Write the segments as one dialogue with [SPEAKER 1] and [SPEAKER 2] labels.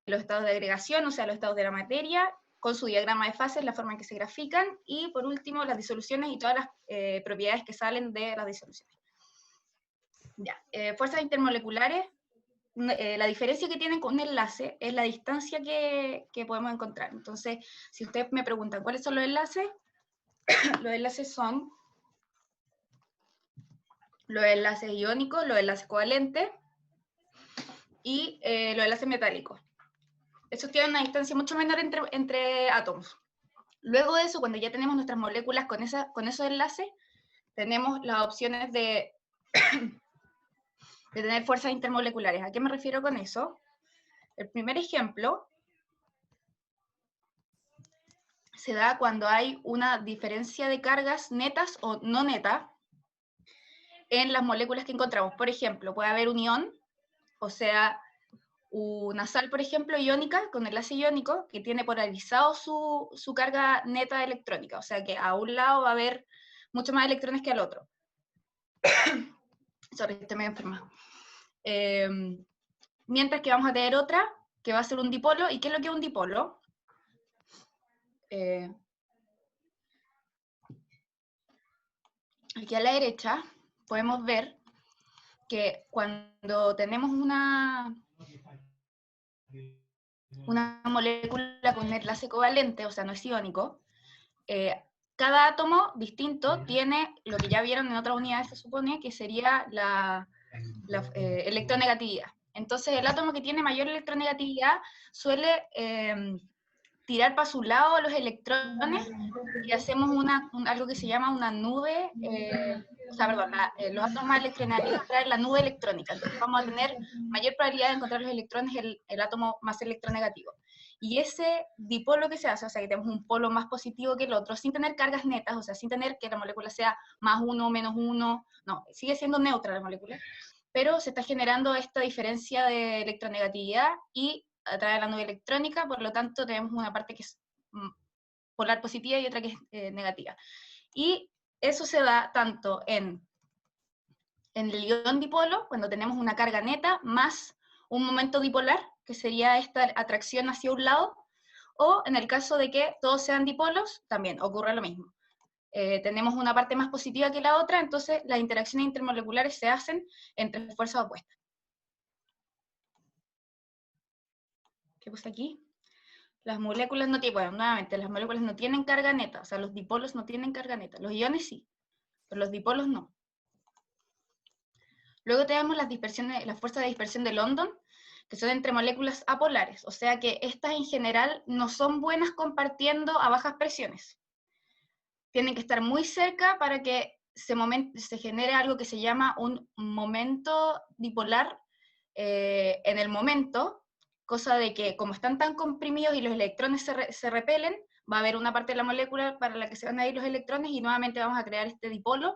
[SPEAKER 1] los estados de agregación, o sea, los estados de la materia, con su diagrama de fases, la forma en que se grafican, y por último, las disoluciones y todas las propiedades que salen de las disoluciones. Ya, fuerzas intermoleculares, la diferencia que tienen con un enlace es la distancia que podemos encontrar. Entonces, si ustedes me preguntan cuáles son los enlaces son los enlaces iónicos, los enlaces covalentes y los enlaces metálicos. Estos tienen una distancia mucho menor entre átomos. Luego de eso, cuando ya tenemos nuestras moléculas con esos enlaces, tenemos las opciones de tener fuerzas intermoleculares. ¿A qué me refiero con eso? El primer ejemplo se da cuando hay una diferencia de cargas netas o no netas en las moléculas que encontramos. Por ejemplo, puede haber un ión, o sea, una sal, por ejemplo, iónica, con enlace iónico, que tiene polarizado su carga neta electrónica, o sea que a un lado va a haber mucho más electrones que al otro. Sorry, estoy medio enferma. Mientras que vamos a tener otra, que va a ser un dipolo. ¿Y qué es lo que es un dipolo? Aquí a la derecha podemos ver que cuando tenemos una molécula con un enlace covalente, o sea, no es iónico, cada átomo distinto tiene lo que ya vieron en otras unidades, se supone, que sería la electronegatividad. Entonces, el átomo que tiene mayor electronegatividad suele tirar para su lado los electrones y hacemos algo que se llama una nube, o sea, perdón, los átomos más electronegativos traen la nube electrónica, entonces vamos a tener mayor probabilidad de encontrar los electrones el átomo más electronegativo. Y ese dipolo que se hace, o sea, que tenemos un polo más positivo que el otro, sin tener cargas netas, o sea, sin tener que la molécula sea más 1, menos 1, no, sigue siendo neutra la molécula, pero se está generando esta diferencia de electronegatividad y a través de la nube electrónica, por lo tanto tenemos una parte que es polar positiva y otra que es negativa. Y eso se da tanto en el ion dipolo, cuando tenemos una carga neta, más un momento dipolar, que sería esta atracción hacia un lado, o en el caso de que todos sean dipolos, también ocurre lo mismo. Tenemos una parte más positiva que la otra, entonces las interacciones intermoleculares se hacen entre fuerzas opuestas. ¿Qué pasa aquí? Las moléculas no tienen, bueno, nuevamente, las moléculas no tienen carga neta, o sea, los dipolos no tienen carga neta, los iones sí, pero los dipolos no. Luego tenemos las fuerzas de dispersión de London, que son entre moléculas apolares, o sea que estas en general no son buenas compartiendo a bajas presiones. Tienen que estar muy cerca para que se genere algo que se llama un momento dipolar en el momento, cosa de que como están tan comprimidos y los electrones se repelen, va a haber una parte de la molécula para la que se van a ir los electrones y nuevamente vamos a crear este dipolo,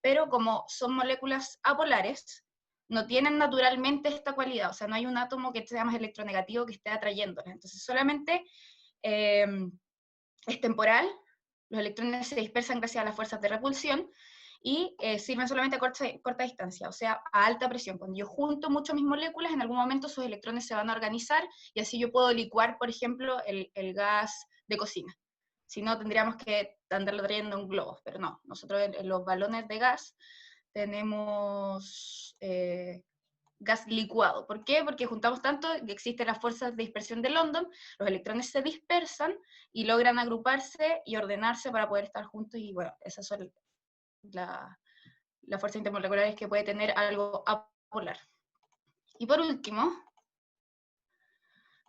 [SPEAKER 1] pero como son moléculas apolares, no tienen naturalmente esta cualidad, o sea, no hay un átomo que sea más electronegativo que esté atrayéndolas, entonces solamente es temporal, los electrones se dispersan gracias a las fuerzas de repulsión, y sirven solamente a corta distancia, o sea, a alta presión. Cuando yo junto mucho mis moléculas, en algún momento sus electrones se van a organizar, y así yo puedo licuar, por ejemplo, el gas de cocina. Si no, tendríamos que andarlo trayendo en globos, pero no. Nosotros en los balones de gas tenemos gas licuado. ¿Por qué? Porque juntamos tanto que existen las fuerzas de dispersión de London, los electrones se dispersan y logran agruparse y ordenarse para poder estar juntos, y bueno, esas son las fuerzas intermoleculares que puede tener algo apolar. Y por último,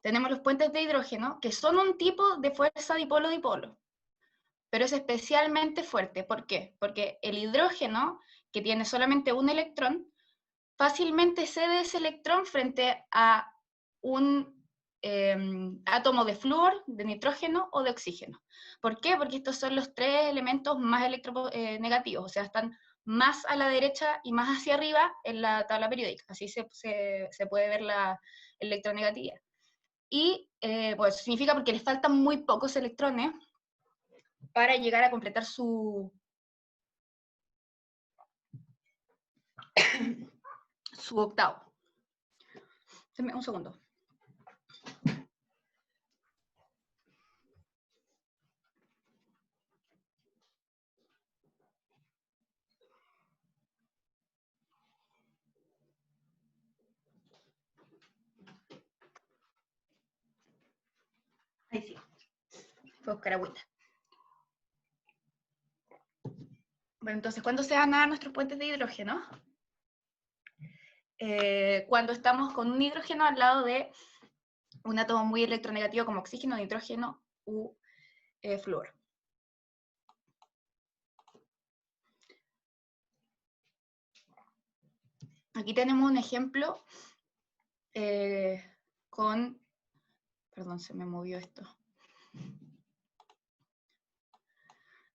[SPEAKER 1] tenemos los puentes de hidrógeno, que son un tipo de fuerza dipolo-dipolo, pero es especialmente fuerte. ¿Por qué? Porque el hidrógeno, que tiene solamente un electrón, fácilmente cede ese electrón frente a un átomo de flúor, de nitrógeno o de oxígeno. ¿Por qué? Porque estos son los tres elementos más electronegativos, o sea, están más a la derecha y más hacia arriba en la tabla periódica. Así se puede ver la electronegatividad. Y pues significa porque les faltan muy pocos electrones para llegar a completar su octavo. Un segundo. Ahí sí. Fue a buscar agüita. Bueno, entonces, ¿cuándo se van a dar nuestros puentes de hidrógeno? Cuando estamos con un hidrógeno al lado de un átomo muy electronegativo como oxígeno, nitrógeno u flúor. Aquí tenemos un ejemplo con... Perdón, se me movió esto.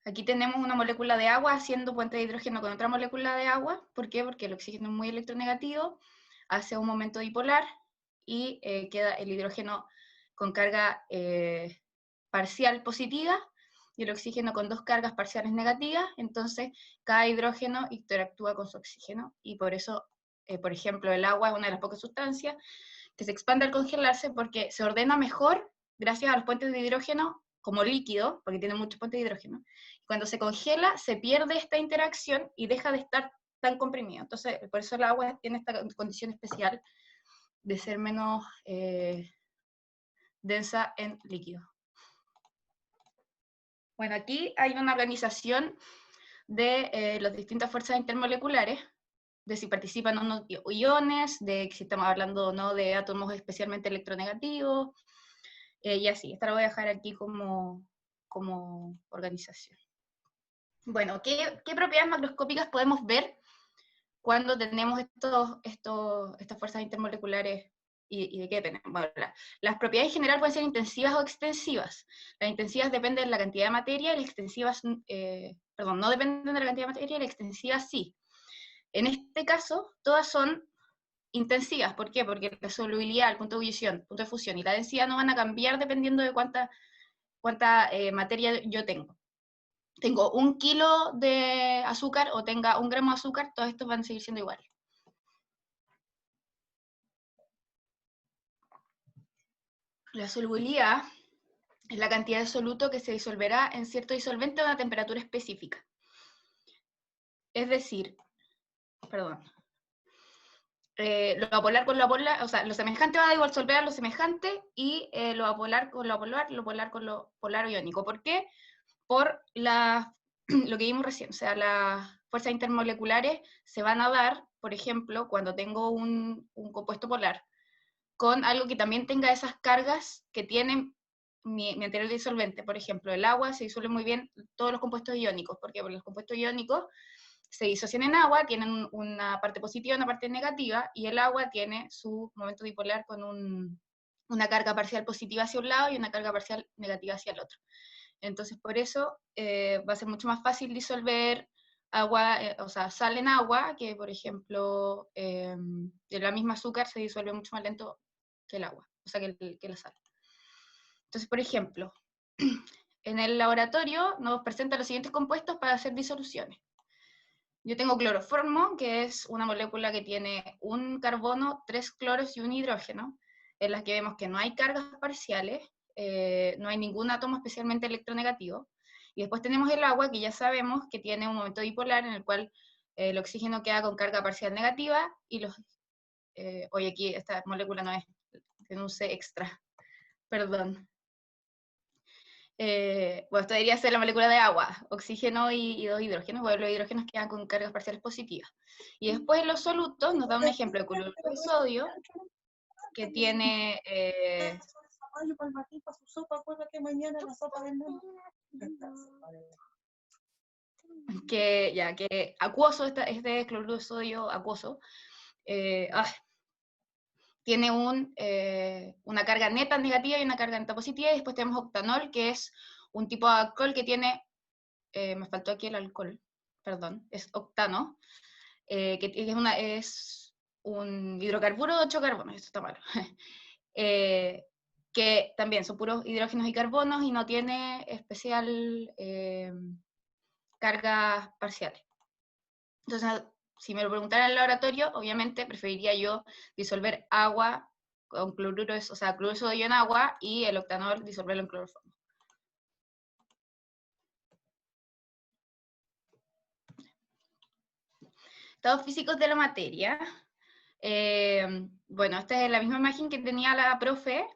[SPEAKER 1] Aquí tenemos una molécula de agua haciendo puente de hidrógeno con otra molécula de agua. ¿Por qué? Porque el oxígeno es muy electronegativo, hace un momento dipolar y queda el hidrógeno con carga parcial positiva y el oxígeno con dos cargas parciales negativas. Entonces, cada hidrógeno interactúa con su oxígeno y por eso, por ejemplo, el agua es una de las pocas sustancias que se expande al congelarse porque se ordena mejor gracias a los puentes de hidrógeno como líquido, porque tiene muchos puentes de hidrógeno. Cuando se congela, se pierde esta interacción y deja de estar tan comprimido. Entonces, por eso el agua tiene esta condición especial de ser menos densa en líquido. Bueno, aquí hay una organización de las distintas fuerzas intermoleculares, de si participan o no iones, de si estamos hablando o no de átomos especialmente electronegativos, y así. Esta la voy a dejar aquí como organización. Bueno, ¿qué propiedades macroscópicas podemos ver cuando tenemos estas fuerzas intermoleculares y de qué dependen? Bueno, las propiedades en general pueden ser intensivas o extensivas. Las intensivas dependen de la cantidad de materia y las extensivas, no dependen de la cantidad de materia y las extensivas sí. En este caso, todas son intensivas. ¿Por qué? Porque la solubilidad, el punto de ebullición, el punto de fusión y la densidad no van a cambiar dependiendo de cuánta materia yo tengo. Tengo 1 kilo de azúcar o tenga 1 gramo de azúcar, todos estos van a seguir siendo iguales. La solubilidad es la cantidad de soluto que se disolverá en cierto disolvente a una temperatura específica. Es decir, lo apolar con lo apolar, o sea, lo semejante va a disolver a lo semejante y lo apolar con lo polar con lo polar iónico. ¿Por qué? Por lo que vimos recién, o sea, las fuerzas intermoleculares se van a dar, por ejemplo, cuando tengo un compuesto polar, con algo que también tenga esas cargas que tienen mi anterior disolvente. Por ejemplo, el agua se disuelve muy bien todos los compuestos iónicos. ¿Por qué? Porque los compuestos iónicos se disocian en agua, tienen una parte positiva y una parte negativa, y el agua tiene su momento dipolar con una carga parcial positiva hacia un lado y una carga parcial negativa hacia el otro. Entonces, por eso va a ser mucho más fácil disolver agua, o sea, sal en agua, que por ejemplo, de la misma azúcar se disuelve mucho más lento que el agua, o sea, que la sal. Entonces, por ejemplo, en el laboratorio nos presentan los siguientes compuestos para hacer disoluciones. Yo tengo cloroformo, que es una molécula que tiene un carbono, 3 cloros y un hidrógeno, en las que vemos que no hay cargas parciales, no hay ningún átomo especialmente electronegativo. Y después tenemos el agua, que ya sabemos que tiene un momento dipolar en el cual el oxígeno queda con carga parcial negativa y oye, aquí esta molécula no es, tiene un C extra, perdón. Bueno, esto debería ser la molécula de agua, oxígeno y 2 hidrógenos, bueno, los hidrógenos quedan con cargas parciales positivas. Y después los solutos nos dan un ejemplo de cloruro de sodio, que tiene... que acuoso, este cloruro de sodio acuoso, tiene una carga neta negativa y una carga neta positiva, y después tenemos octanol, que es un tipo de alcohol que tiene, me faltó aquí el alcohol, perdón, es octano, que es un hidrocarburo de 8 carbonos, esto está malo, que también son puros hidrógenos y carbonos y no tiene especial cargas parciales. Entonces, si me lo preguntaran en el laboratorio, obviamente preferiría yo disolver agua con cloruro, o sea, cloruro de sodio en agua y el octanol disolverlo en cloroformo. Estados físicos de la materia. Bueno, esta es la misma imagen que tenía la profe.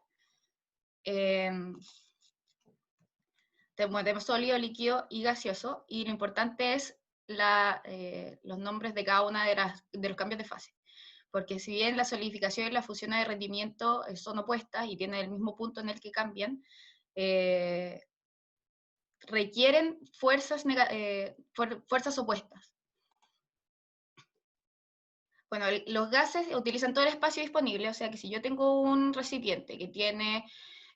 [SPEAKER 1] tenemos sólido, líquido y gaseoso, y lo importante es los nombres de cada una de los cambios de fase. Porque si bien la solidificación y la fusión de rendimiento son opuestas y tienen el mismo punto en el que cambian, requieren fuerzas opuestas. Bueno, los gases utilizan todo el espacio disponible, o sea que si yo tengo un recipiente que tiene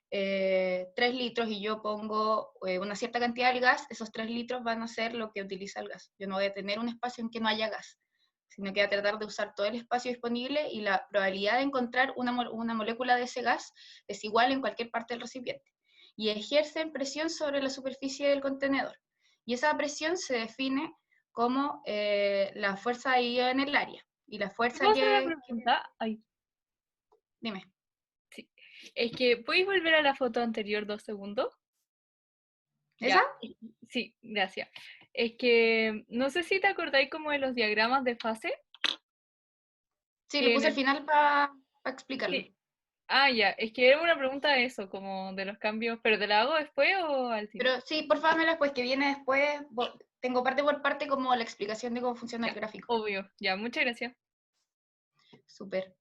[SPEAKER 1] 3 litros y yo pongo una cierta cantidad del gas, esos 3 litros van a ser lo que utiliza el gas. Yo no voy a tener un espacio en que no haya gas, sino que voy a tratar de usar todo el espacio disponible, y la probabilidad de encontrar una molécula de ese gas es igual en cualquier parte del recipiente. Y ejercen presión sobre la superficie del contenedor. Y esa presión se define como la fuerza I en el área. Y la fuerza
[SPEAKER 2] ¿Puedo hacer una pregunta? Ay,
[SPEAKER 1] Dime.
[SPEAKER 2] sí. Es que, ¿podéis volver a la foto anterior 2 segundos?
[SPEAKER 1] ¿Esa?
[SPEAKER 2] Ya, sí, gracias. Es que, no sé si te acordáis como de los diagramas de fase,
[SPEAKER 1] Sí, lo
[SPEAKER 2] que
[SPEAKER 1] puse al final para explicarlo.
[SPEAKER 2] sí. Ah, ya, es que era una pregunta de eso, como de los cambios, pero ¿te la hago después o al tiro?
[SPEAKER 1] Pero sí, por favor, después que viene después, tengo parte por parte como la explicación de cómo funciona el
[SPEAKER 2] Ya,
[SPEAKER 1] gráfico.
[SPEAKER 2] obvio, ya, muchas gracias.
[SPEAKER 1] Súper.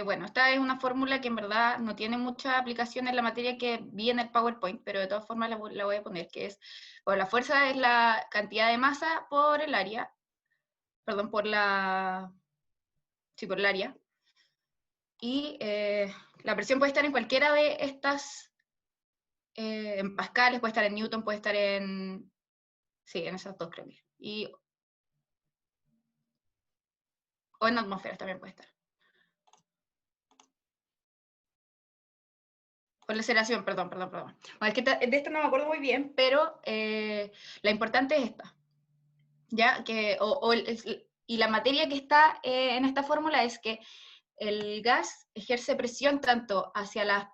[SPEAKER 1] Bueno, esta es una fórmula que en verdad no tiene mucha aplicación en la materia que vi en el PowerPoint, pero de todas formas la voy a poner, que es, bueno, la fuerza es la cantidad de masa por el área, perdón, sí, por el área, y la presión puede estar en cualquiera de estas, en pascales, puede estar en newton, puede estar sí, en esas dos creo que, o en atmósferas también puede estar. Con la aceleración, perdón. Bueno, es que de esta no me acuerdo muy bien, pero la importante es esta, ¿ya? Y la materia que está en esta fórmula es que el gas ejerce presión tanto hacia las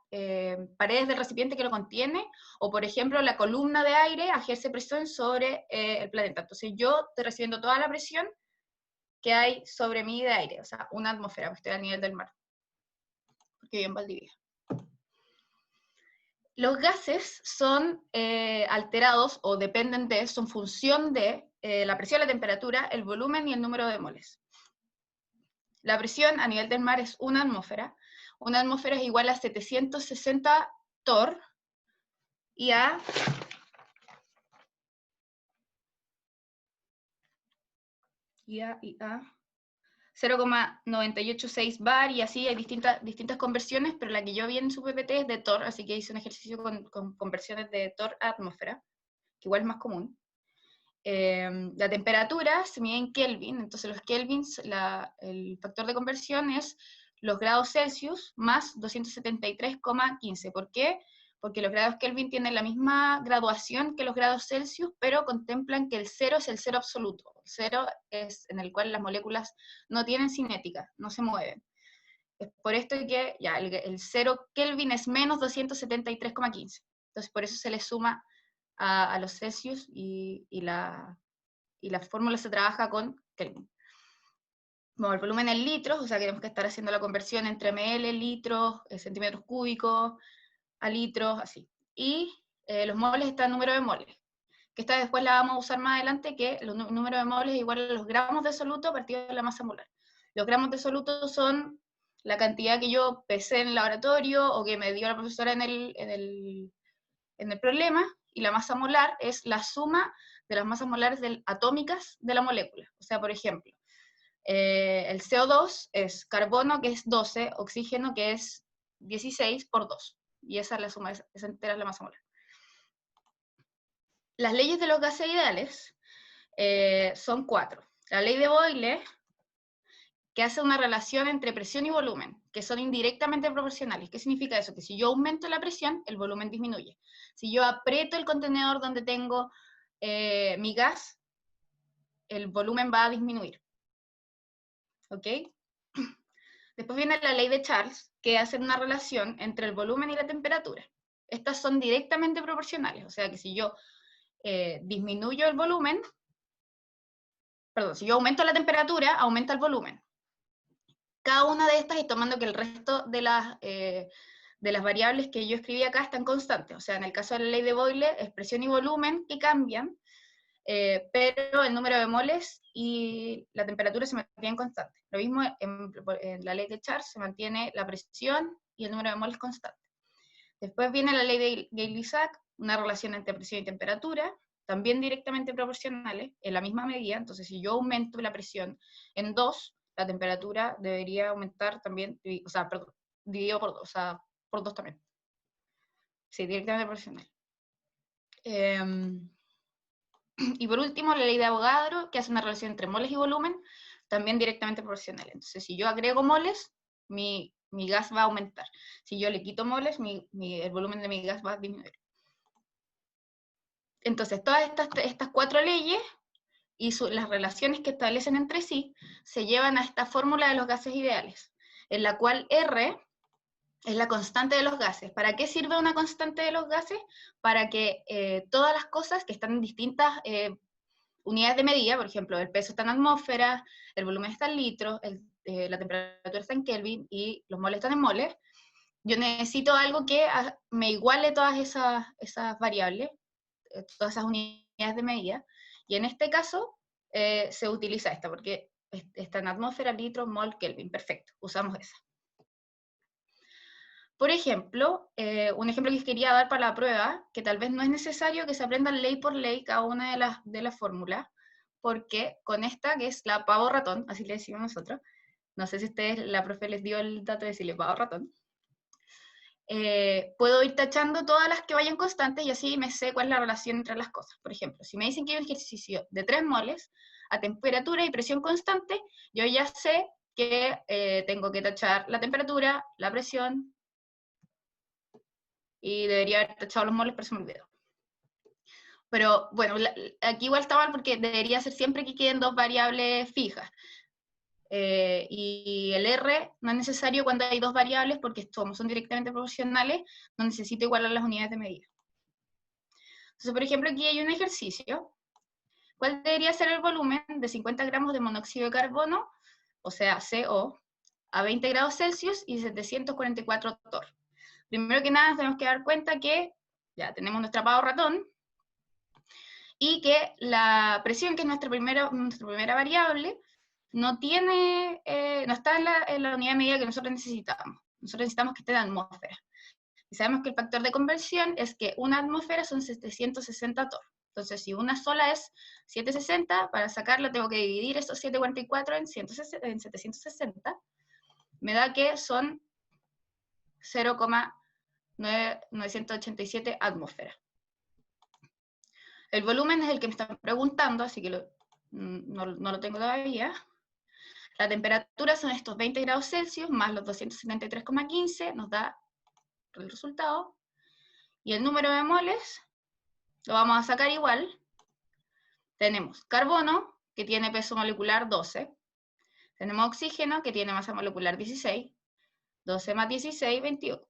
[SPEAKER 1] paredes del recipiente que lo contiene, o por ejemplo la columna de aire ejerce presión sobre el planeta. Entonces yo estoy recibiendo toda la presión que hay sobre mí de aire, o sea, una atmósfera, porque estoy a nivel del mar, porque vivo en Valdivia. Los gases son alterados o dependen son función de la presión, la temperatura, el volumen y el número de moles. La presión a nivel del mar es una atmósfera. Una atmósfera es igual a 760 torr y a 0,986 bar, y así hay distintas conversiones, pero la que yo vi en su PPT es de torr, así que hice un ejercicio con conversiones de torr a atmósfera, que igual es más común. La temperatura se mide en Kelvin, entonces los kelvins, el factor de conversión es los grados Celsius más 273,15. ¿Por qué? Porque los grados Kelvin tienen la misma graduación que los grados Celsius, pero contemplan que el cero es el cero absoluto. El cero es en el cual las moléculas no tienen cinética, no se mueven. Es por esto que ya, el 0 Kelvin es menos 273,15. Entonces por eso se le suma a los Celsius y la fórmula se trabaja con Kelvin. Bueno, el volumen en litros, o sea, que tenemos que estar haciendo la conversión entre ml, litros, centímetros cúbicos, a litros, así. Y los moles están en número de moles, que esta después la vamos a usar más adelante, que el número de moles es igual a los gramos de soluto partido de la masa molar. Los gramos de soluto son la cantidad que yo pesé en el laboratorio o que me dio la profesora en el problema, y la masa molar es la suma de las masas molares atómicas de la molécula. O sea, por ejemplo, el CO2 es carbono, que es 12, oxígeno, que es 16 por 2. Y esa es la suma, esa entera es la masa molar. Las leyes de los gases ideales son 4. La ley de Boyle, que hace una relación entre presión y volumen, que son indirectamente proporcionales. ¿Qué significa eso? Que si yo aumento la presión, el volumen disminuye. Si yo aprieto el contenedor donde tengo mi gas, el volumen va a disminuir. ¿Ok? Después viene la ley de Charles, que hace una relación entre el volumen y la temperatura. Estas son directamente proporcionales, o sea que si yo disminuyo el volumen, perdón, si yo aumento la temperatura, aumenta el volumen. Cada una de estas, y tomando que el resto de de las variables que yo escribí acá están constantes. O sea, en el caso de la ley de Boyle, es presión y volumen que cambian, pero el número de moles y la temperatura se mantienen constantes. Lo mismo en la ley de Charles, se mantiene la presión y el número de moles constante. Después viene la ley de Gay-Lussac, una relación entre presión y temperatura, también directamente proporcionales, en la misma medida. Entonces, si yo aumento la presión en 2, la temperatura debería aumentar también, o sea, perdón, dividido por 2, o sea, por 2 también. Sí, directamente proporcional. Y por último, la ley de Avogadro, que hace una relación entre moles y volumen, también directamente proporcional. Entonces, si yo agrego moles, mi gas va a aumentar. Si yo le quito moles, el volumen de mi gas va a disminuir. Entonces, todas estas 4 leyes y las relaciones que establecen entre sí se llevan a esta fórmula de los gases ideales, en la cual R es la constante de los gases. ¿Para qué sirve una constante de los gases? Para que todas las cosas que están en distintas unidades de medida, por ejemplo, el peso está en atmósfera, el volumen está en litros, la temperatura está en Kelvin y los moles están en moles, yo necesito algo que me iguale todas esas variables, todas esas unidades de medida, y en este caso se utiliza esta, porque está en atmósfera, litros, mol, Kelvin, perfecto, usamos esa. Por ejemplo, un ejemplo que quería dar para la prueba, que tal vez no es necesario que se aprendan ley por ley cada una de las fórmulas, porque con esta, que es la pavo ratón, así le decimos nosotros, no sé si ustedes, la profe les dio el dato de decirle pavo ratón, puedo ir tachando todas las que vayan constantes y así me sé cuál es la relación entre las cosas. Por ejemplo, si me dicen que hay un ejercicio de 3 moles a temperatura y presión constante, yo ya sé que tengo que tachar la temperatura, la presión, y debería haber tachado los moles, pero se me olvidó. Pero bueno, aquí igual está mal porque debería ser siempre que queden 2 variables fijas. Y el R no es necesario cuando hay 2 variables porque como son directamente proporcionales, no necesito igualar las unidades de medida. Entonces, por ejemplo, aquí hay un ejercicio. ¿Cuál debería ser el volumen de 50 gramos de monóxido de carbono, o sea, CO, a 20 grados Celsius y 744 torr? Primero que nada, nos tenemos que dar cuenta que ya tenemos nuestro pavo ratón, y que la presión, que es nuestra primera variable, no está en la unidad de medida que nosotros necesitamos. Nosotros necesitamos que esté en la atmósfera. Y sabemos que el factor de conversión es que una atmósfera son 760 torr. Entonces, si una sola es 760, para sacarla tengo que dividir esos 744 en 760. Me da que son 0,987 atmósferas. El volumen es el que me están preguntando, así que no lo tengo todavía. La temperatura son estos 20 grados Celsius más los 273,15, nos da el resultado. Y el número de moles lo vamos a sacar igual. Tenemos carbono, que tiene peso molecular 12. Tenemos oxígeno, que tiene masa molecular 16. 12 más 16,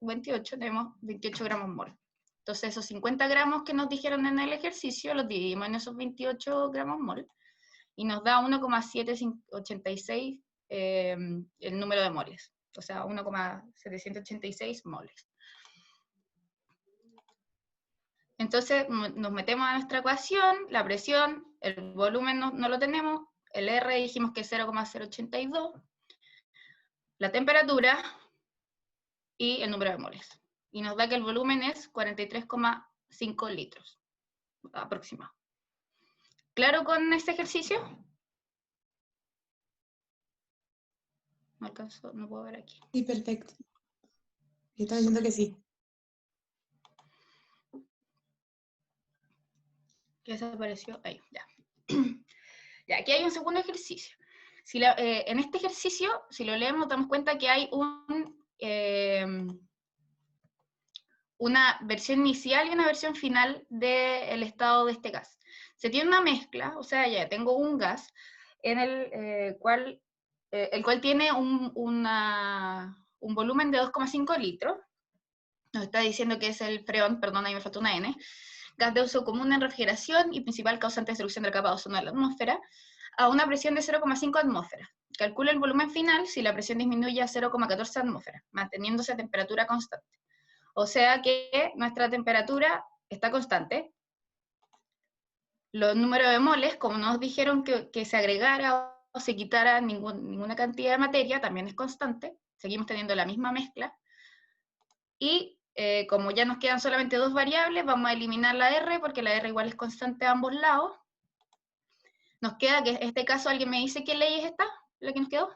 [SPEAKER 1] 28, tenemos 28 gramos mol. Entonces, esos 50 gramos que nos dijeron en el ejercicio, los dividimos en esos 28 gramos mol, y nos da 1,786 el número de moles, o sea, 1,786 moles. Entonces, nos metemos a nuestra ecuación, la presión, el volumen no lo tenemos, el R dijimos que es 0,082, la temperatura y el número de moles. Y nos da que el volumen es 43,5 litros aproximado. ¿Claro con este ejercicio? No alcanzo, no puedo ver aquí.
[SPEAKER 3] Sí, perfecto. Yo estaba diciendo que sí.
[SPEAKER 1] ¿Qué desapareció? Ahí, ya. Ya, aquí hay un segundo ejercicio. En este ejercicio, si lo leemos, nos damos cuenta que hay una versión inicial y una versión final del estado de este gas. Se tiene una mezcla, o sea, ya tengo un gas en el cual tiene un volumen de 2,5 litros. Nos está diciendo que es el freón, perdón, ahí me falta una N, gas de uso común en refrigeración y principal causante de destrucción de la capa de ozono de la atmósfera, a una presión de 0,5 atmósferas. Calcula el volumen final si la presión disminuye a 0,14 atmósferas, manteniéndose a temperatura constante. O sea que nuestra temperatura está constante. Los números de moles, como nos dijeron que se agregara o se quitara ninguna cantidad de materia, también es constante. Seguimos teniendo la misma mezcla. Y como ya nos quedan solamente dos variables, vamos a eliminar la R, porque la R igual es constante a ambos lados. Nos queda que en este caso, ¿alguien me dice qué ley es esta? ¿La que nos quedó?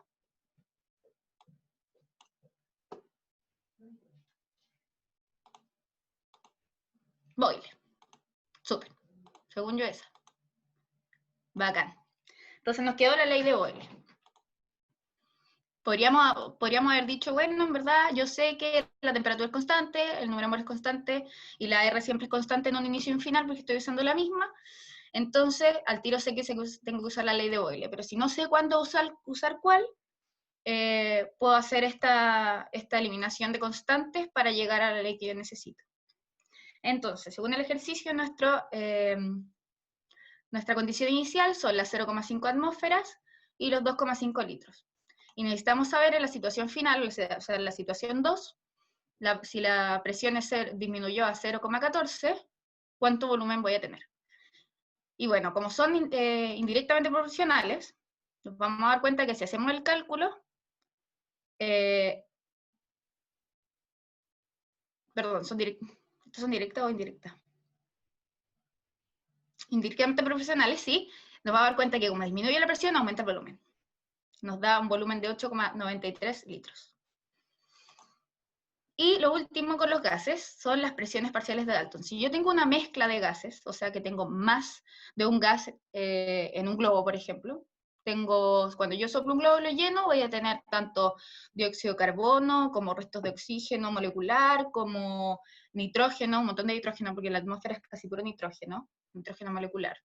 [SPEAKER 1] Boyle. Súper. Según yo esa. Bacán. Entonces nos quedó la ley de Boyle. Podríamos haber dicho, bueno, en verdad, yo sé que la temperatura es constante, el número de moles es constante, y la R siempre es constante en un inicio y un final, porque estoy usando la misma. Entonces, al tiro sé que tengo que usar la ley de Boyle, pero si no sé cuándo usar cuál, puedo hacer esta eliminación de constantes para llegar a la ley que yo necesito. Entonces, según el ejercicio, nuestra condición inicial son las 0,5 atmósferas y los 2,5 litros. Y necesitamos saber en la situación final, o sea, en la situación 2, si la presión disminuyó a 0,14, ¿cuánto volumen voy a tener? Y bueno, como son indirectamente proporcionales, nos vamos a dar cuenta que si hacemos el cálculo, perdón, ¿son directas o indirectas? Indirectamente proporcionales, sí, nos va a dar cuenta que como disminuye la presión, aumenta el volumen. Nos da un volumen de 8,93 litros. Y lo último con los gases son las presiones parciales de Dalton. Si yo tengo una mezcla de gases, o sea que tengo más de un gas en un globo, por ejemplo, cuando yo soplo un globo y lo lleno, voy a tener tanto dióxido de carbono, como restos de oxígeno molecular, como nitrógeno, un montón de nitrógeno, porque la atmósfera es casi puro nitrógeno molecular.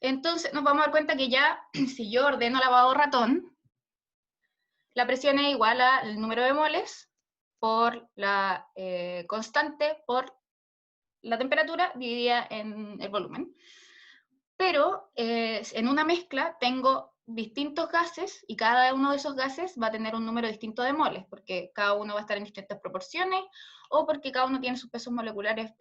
[SPEAKER 1] Entonces nos vamos a dar cuenta que ya, si yo ordeno lavado ratón, la presión es igual al número de moles por la constante por la temperatura dividida en el volumen. Pero en una mezcla tengo distintos gases y cada uno de esos gases va a tener un número distinto de moles, porque cada uno va a estar en distintas proporciones o porque cada uno tiene sus pesos moleculares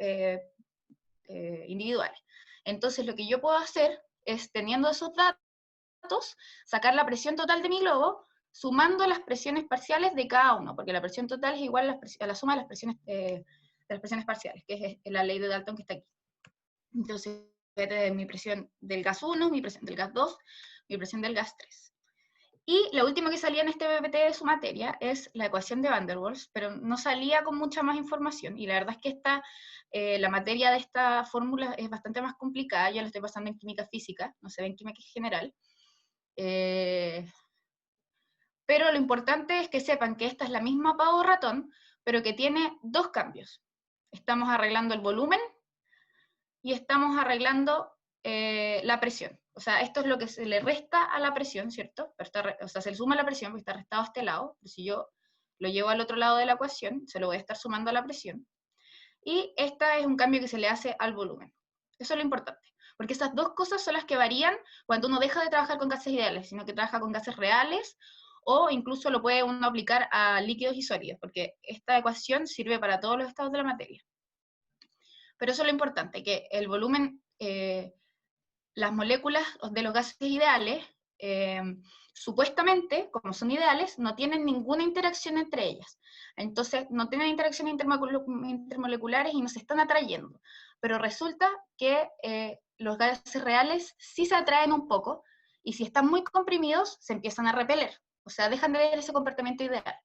[SPEAKER 1] individuales. Entonces lo que yo puedo hacer es, teniendo esos datos, sacar la presión total de mi globo, sumando las presiones parciales de cada uno, porque la presión total es igual a la suma de las presiones parciales, que es la ley de Dalton que está aquí. Entonces voy a tener mi presión del gas 1, mi presión del gas 2, mi presión del gas 3. Y la última que salía en este PPT de su materia es la ecuación de Van der Waals, pero no salía con mucha más información, y la verdad es que la materia de esta fórmula es bastante más complicada. Yo la estoy pasando en química física, no se ve en química general. Pero lo importante es que sepan que esta es la misma pavo ratón, pero que tiene dos cambios. Estamos arreglando el volumen y estamos arreglando la presión. O sea, esto es lo que se le resta a la presión, ¿cierto? O sea, se le suma la presión, porque está restado a este lado, pero si yo lo llevo al otro lado de la ecuación, se lo voy a estar sumando a la presión. Y este es un cambio que se le hace al volumen. Eso es lo importante, porque esas dos cosas son las que varían cuando uno deja de trabajar con gases ideales, sino que trabaja con gases reales, o incluso lo puede uno aplicar a líquidos y sólidos, porque esta ecuación sirve para todos los estados de la materia. Pero eso es lo importante, que el volumen, las moléculas de los gases ideales, supuestamente, como son ideales, no tienen ninguna interacción entre ellas. Entonces, no tienen interacciones intermoleculares y no se están atrayendo. Pero resulta que los gases reales sí se atraen un poco, y si están muy comprimidos, se empiezan a repeler. O sea, dejan de tener ese comportamiento ideal.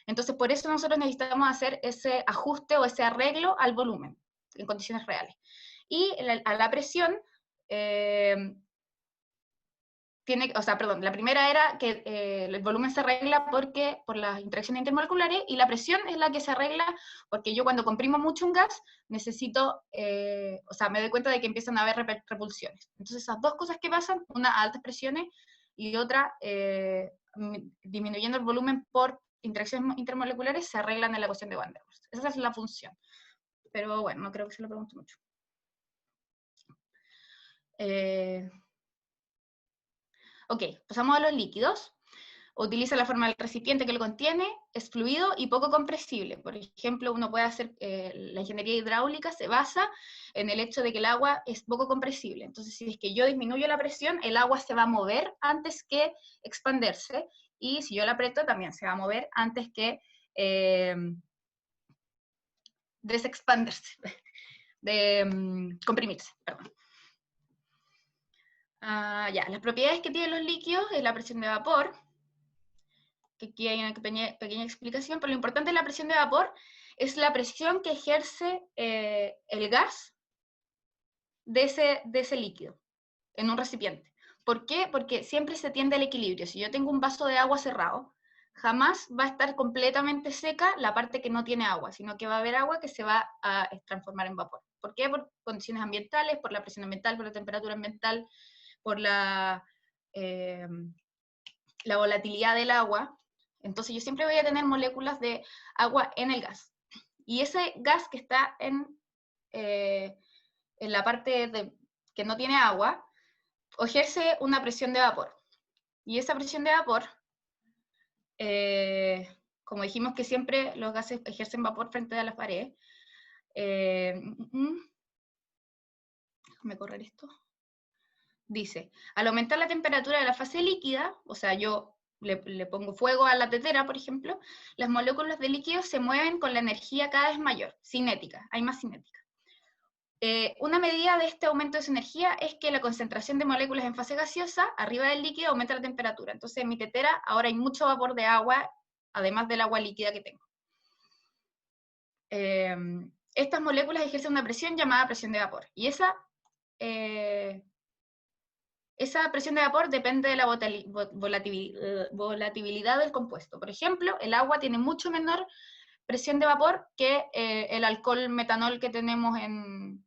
[SPEAKER 1] Entonces, por eso nosotros necesitamos hacer ese ajuste o ese arreglo al volumen, en condiciones reales. Y a la presión, la primera era que el volumen se arregla por las interacciones intermoleculares, y la presión es la que se arregla porque yo cuando comprimo mucho un gas necesito, me doy cuenta de que empiezan a haber repulsiones. Entonces esas dos cosas que pasan, una a altas presiones y otra disminuyendo el volumen por interacciones intermoleculares, se arreglan en la ecuación de Van der Waals. Esa es la función. Pero bueno, no creo que se lo pregunte mucho. Ok, pasamos a los líquidos. utiliza la forma del recipiente que lo contiene, es fluido y poco compresible. Por ejemplo, uno puede hacer, la ingeniería hidráulica se basa en el hecho de que el agua es poco compresible. Entonces, si es que yo disminuyo la presión, el agua se va a mover antes que expandirse, y si yo la aprieto, también se va a mover antes que desexpandirse, comprimirse, perdón. Ya, las propiedades que tienen los líquidos es la presión de vapor, que aquí hay una pequeña explicación, pero lo importante de la presión de vapor es la presión que ejerce el gas de ese líquido en un recipiente. ¿Por qué? Porque siempre se tiende al equilibrio. Si yo tengo un vaso de agua cerrado, jamás va a estar completamente seca la parte que no tiene agua, sino que va a haber agua que se va a transformar en vapor. ¿Por qué? Por condiciones ambientales, por la presión ambiental, por la temperatura ambiental, por la volatilidad del agua. Entonces yo siempre voy a tener moléculas de agua en el gas. Y ese gas que está en la parte que no tiene agua, ejerce una presión de vapor. Y esa presión de vapor, como dijimos que siempre los gases ejercen vapor frente a las paredes, déjame correr esto. Dice, al aumentar la temperatura de la fase líquida, o sea, yo le pongo fuego a la tetera, por ejemplo, las moléculas de líquido se mueven con la energía cada vez mayor, cinética, hay más cinética. Una medida de este aumento de su energía es que la concentración de moléculas en fase gaseosa, arriba del líquido, aumenta la temperatura. Entonces en mi tetera ahora hay mucho vapor de agua, además del agua líquida que tengo. Estas moléculas ejercen una presión llamada presión de vapor, y esa presión de vapor depende de la volatilidad del compuesto. Por ejemplo, el agua tiene mucho menor presión de vapor que el alcohol metanol que tenemos en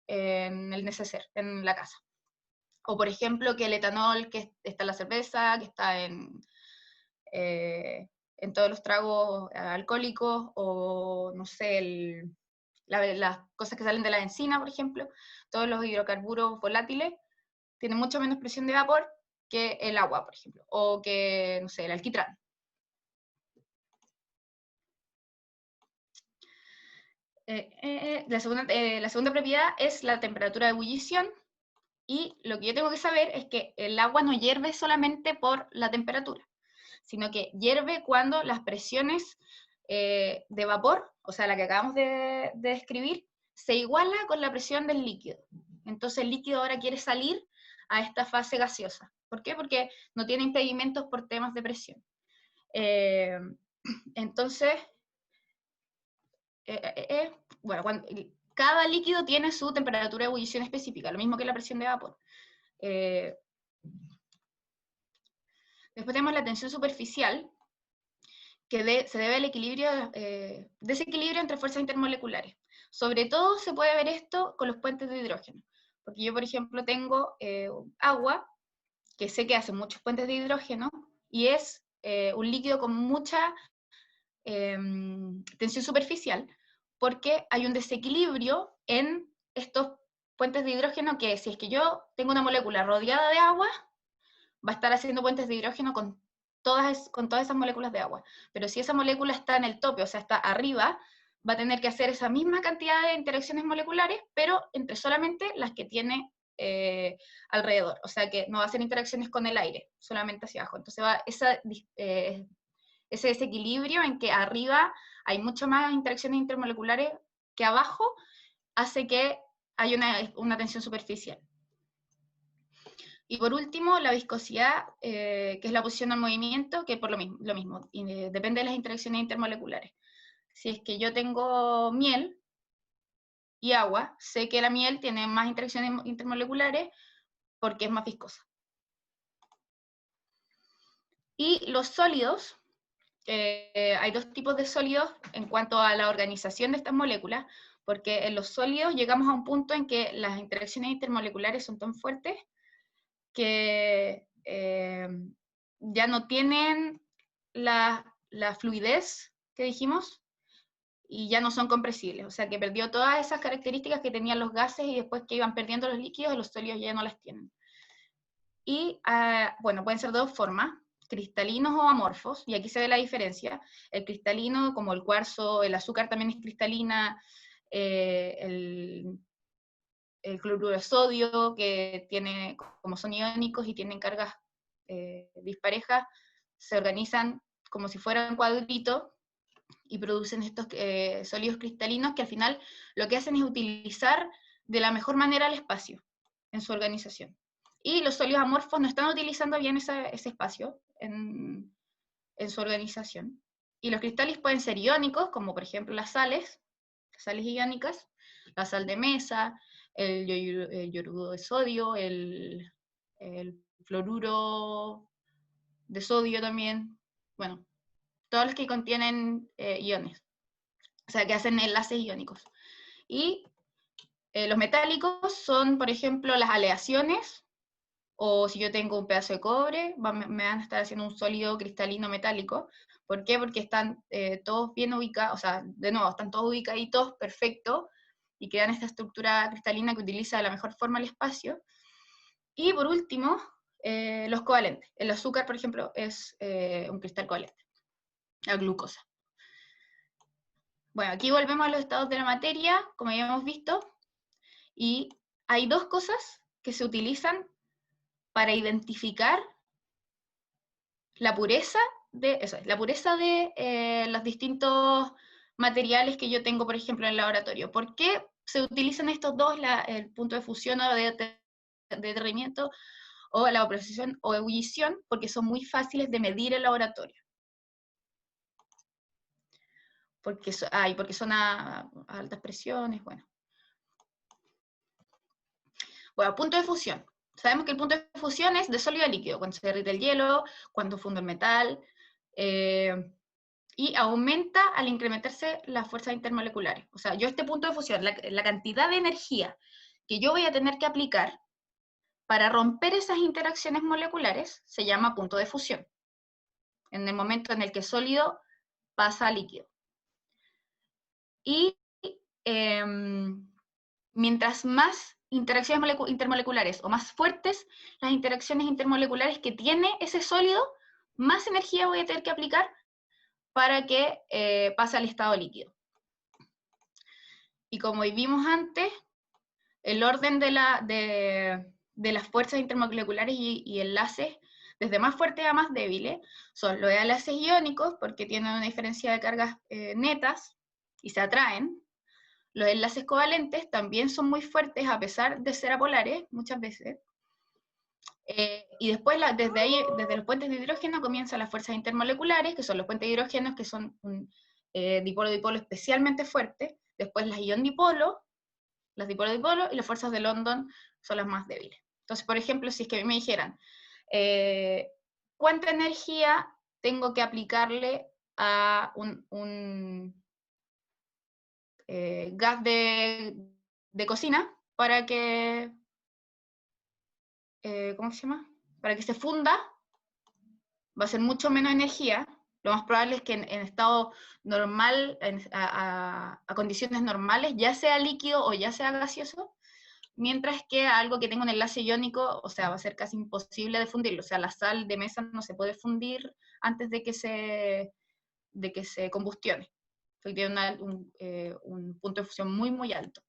[SPEAKER 1] el neceser, en la casa. O por ejemplo, que el etanol que está en la cerveza, que está en todos los tragos alcohólicos, o no sé, las cosas que salen de la encina, por ejemplo, todos los hidrocarburos volátiles, tiene mucho menos presión de vapor que el agua, por ejemplo, o que, no sé, el alquitrán. La segunda propiedad es la temperatura de ebullición, y lo que yo tengo que saber es que el agua no hierve solamente por la temperatura, sino que hierve cuando las presiones de vapor, o sea, la que acabamos de describir, se iguala con la presión del líquido. Entonces el líquido ahora quiere salir a esta fase gaseosa. ¿Por qué? Porque no tiene impedimentos por temas de presión. Entonces, bueno, cada líquido tiene su temperatura de ebullición específica, lo mismo que la presión de vapor. Después tenemos la tensión superficial, que se debe al desequilibrio entre fuerzas intermoleculares. Sobre todo se puede ver esto con los puentes de hidrógeno, porque yo, por ejemplo, tengo agua, que sé que hace muchos puentes de hidrógeno, y es un líquido con mucha tensión superficial, porque hay un desequilibrio en estos puentes de hidrógeno, que si es que yo tengo una molécula rodeada de agua, va a estar haciendo puentes de hidrógeno con todas esas moléculas de agua. Pero si esa molécula está en el tope, o sea, está arriba, va a tener que hacer esa misma cantidad de interacciones moleculares, pero entre solamente las que tiene alrededor. O sea, que no va a hacer interacciones con el aire, solamente hacia abajo. Entonces va ese desequilibrio en que arriba hay mucho más interacciones intermoleculares que abajo, hace que haya una tensión superficial. Y por último, la viscosidad, que es la oposición al movimiento, que por lo mismo depende de las interacciones intermoleculares. Si es que yo tengo miel y agua, sé que la miel tiene más interacciones intermoleculares porque es más viscosa. Y los sólidos, hay dos tipos de sólidos en cuanto a la organización de estas moléculas, porque en los sólidos llegamos a un punto en que las interacciones intermoleculares son tan fuertes que ya no tienen la fluidez que dijimos, y ya no son compresibles, o sea que perdió todas esas características que tenían los gases, y después que iban perdiendo los líquidos, los sólidos ya no las tienen. Y bueno, pueden ser de dos formas. cristalinos o amorfos, y aquí se ve la diferencia. El cristalino, como el cuarzo, el azúcar también es cristalina, el cloruro de sodio, que tiene, como son iónicos y tienen cargas disparejas, se organizan como si fueran cuadritos y producen estos sólidos cristalinos que al final lo que hacen es utilizar de la mejor manera el espacio en su organización. Y los sólidos amorfos no están utilizando bien ese espacio en su organización. Y los cristales pueden ser iónicos, como por ejemplo las sales iónicas, la sal de mesa, el iorudo de sodio, el fluoruro de sodio también, bueno, todos los que contienen iones, o sea, que hacen enlaces iónicos. Y los metálicos son, por ejemplo, las aleaciones, o si yo tengo un pedazo de cobre, me van a estar haciendo un sólido cristalino metálico. ¿Por qué? Porque están todos bien ubicados, o sea, de nuevo, están todos ubicaditos, perfecto, y crean esta estructura cristalina que utiliza de la mejor forma el espacio. Y por último, los covalentes. El azúcar, por ejemplo, es un cristal covalente, la glucosa. Bueno, aquí volvemos a los estados de la materia, como ya hemos visto, y hay dos cosas que se utilizan para identificar la pureza de los distintos materiales que yo tengo, por ejemplo, en el laboratorio. ¿Por qué se utilizan estos dos, el punto de fusión o de derretimiento, o la evaporación o ebullición? Porque son muy fáciles de medir en el laboratorio. Porque son a altas presiones, bueno. Bueno, punto de fusión. Sabemos que el punto de fusión es de sólido a líquido, cuando se derrite el hielo, cuando funde el metal, y aumenta al incrementarse las fuerzas intermoleculares. O sea, yo este punto de fusión, la cantidad de energía que yo voy a tener que aplicar para romper esas interacciones moleculares, se llama punto de fusión, en el momento en el que sólido pasa a líquido. Y mientras más interacciones intermoleculares o más fuertes las interacciones intermoleculares que tiene ese sólido, más energía voy a tener que aplicar para que pase al estado líquido. Y como vimos antes, el orden de las fuerzas intermoleculares y enlaces, desde más fuertes a más débiles, son los enlaces iónicos, porque tienen una diferencia de cargas netas y se atraen. Los enlaces covalentes también son muy fuertes a pesar de ser apolares, muchas veces. Y después, desde los puentes de hidrógeno comienzan las fuerzas intermoleculares, que son los puentes de hidrógeno, que son un dipolo-dipolo especialmente fuerte. Después las ion-dipolo, las dipolo-dipolo, y las fuerzas de London son las más débiles. Entonces, por ejemplo, si es que a mí me dijeran, ¿cuánta energía tengo que aplicarle a un gas de cocina para que, ¿cómo se llama? Para que se funda? Va a ser mucho menos energía. Lo más probable es que en estado normal, a condiciones normales, ya sea líquido o ya sea gaseoso, mientras que algo que tenga un enlace iónico, o sea, va a ser casi imposible de fundirlo. O sea, la sal de mesa no se puede fundir antes de que se combustione, porque tiene un punto de fusión muy, muy alto.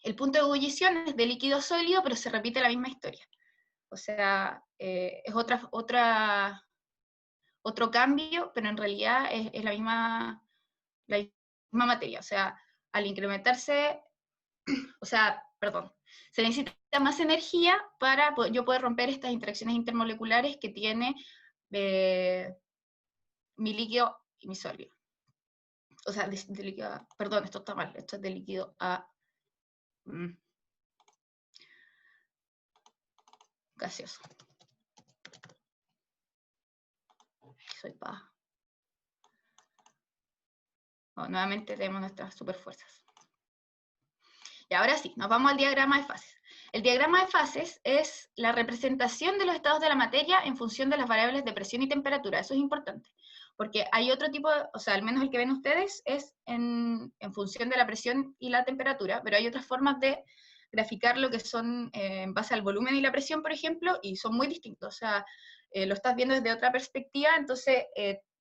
[SPEAKER 1] El punto de ebullición es de líquido sólido, pero se repite la misma historia. O sea, es otro cambio, pero en realidad es la misma materia. O sea, al incrementarse, se necesita más energía para yo poder romper estas interacciones intermoleculares que tiene mi líquido y mi sólido. O sea, de líquido, perdón, esto está mal, esto es de líquido a gaseoso. Soy paja. Bueno, nuevamente tenemos nuestras superfuerzas. Y ahora sí, nos vamos al diagrama de fases. El diagrama de fases es la representación de los estados de la materia en función de las variables de presión y temperatura. Eso es importante, porque hay otro tipo, o sea, al menos el que ven ustedes es en función de la presión y la temperatura, pero hay otras formas de graficar lo que son en base al volumen y la presión, por ejemplo, y son muy distintos. O sea, lo estás viendo desde otra perspectiva, entonces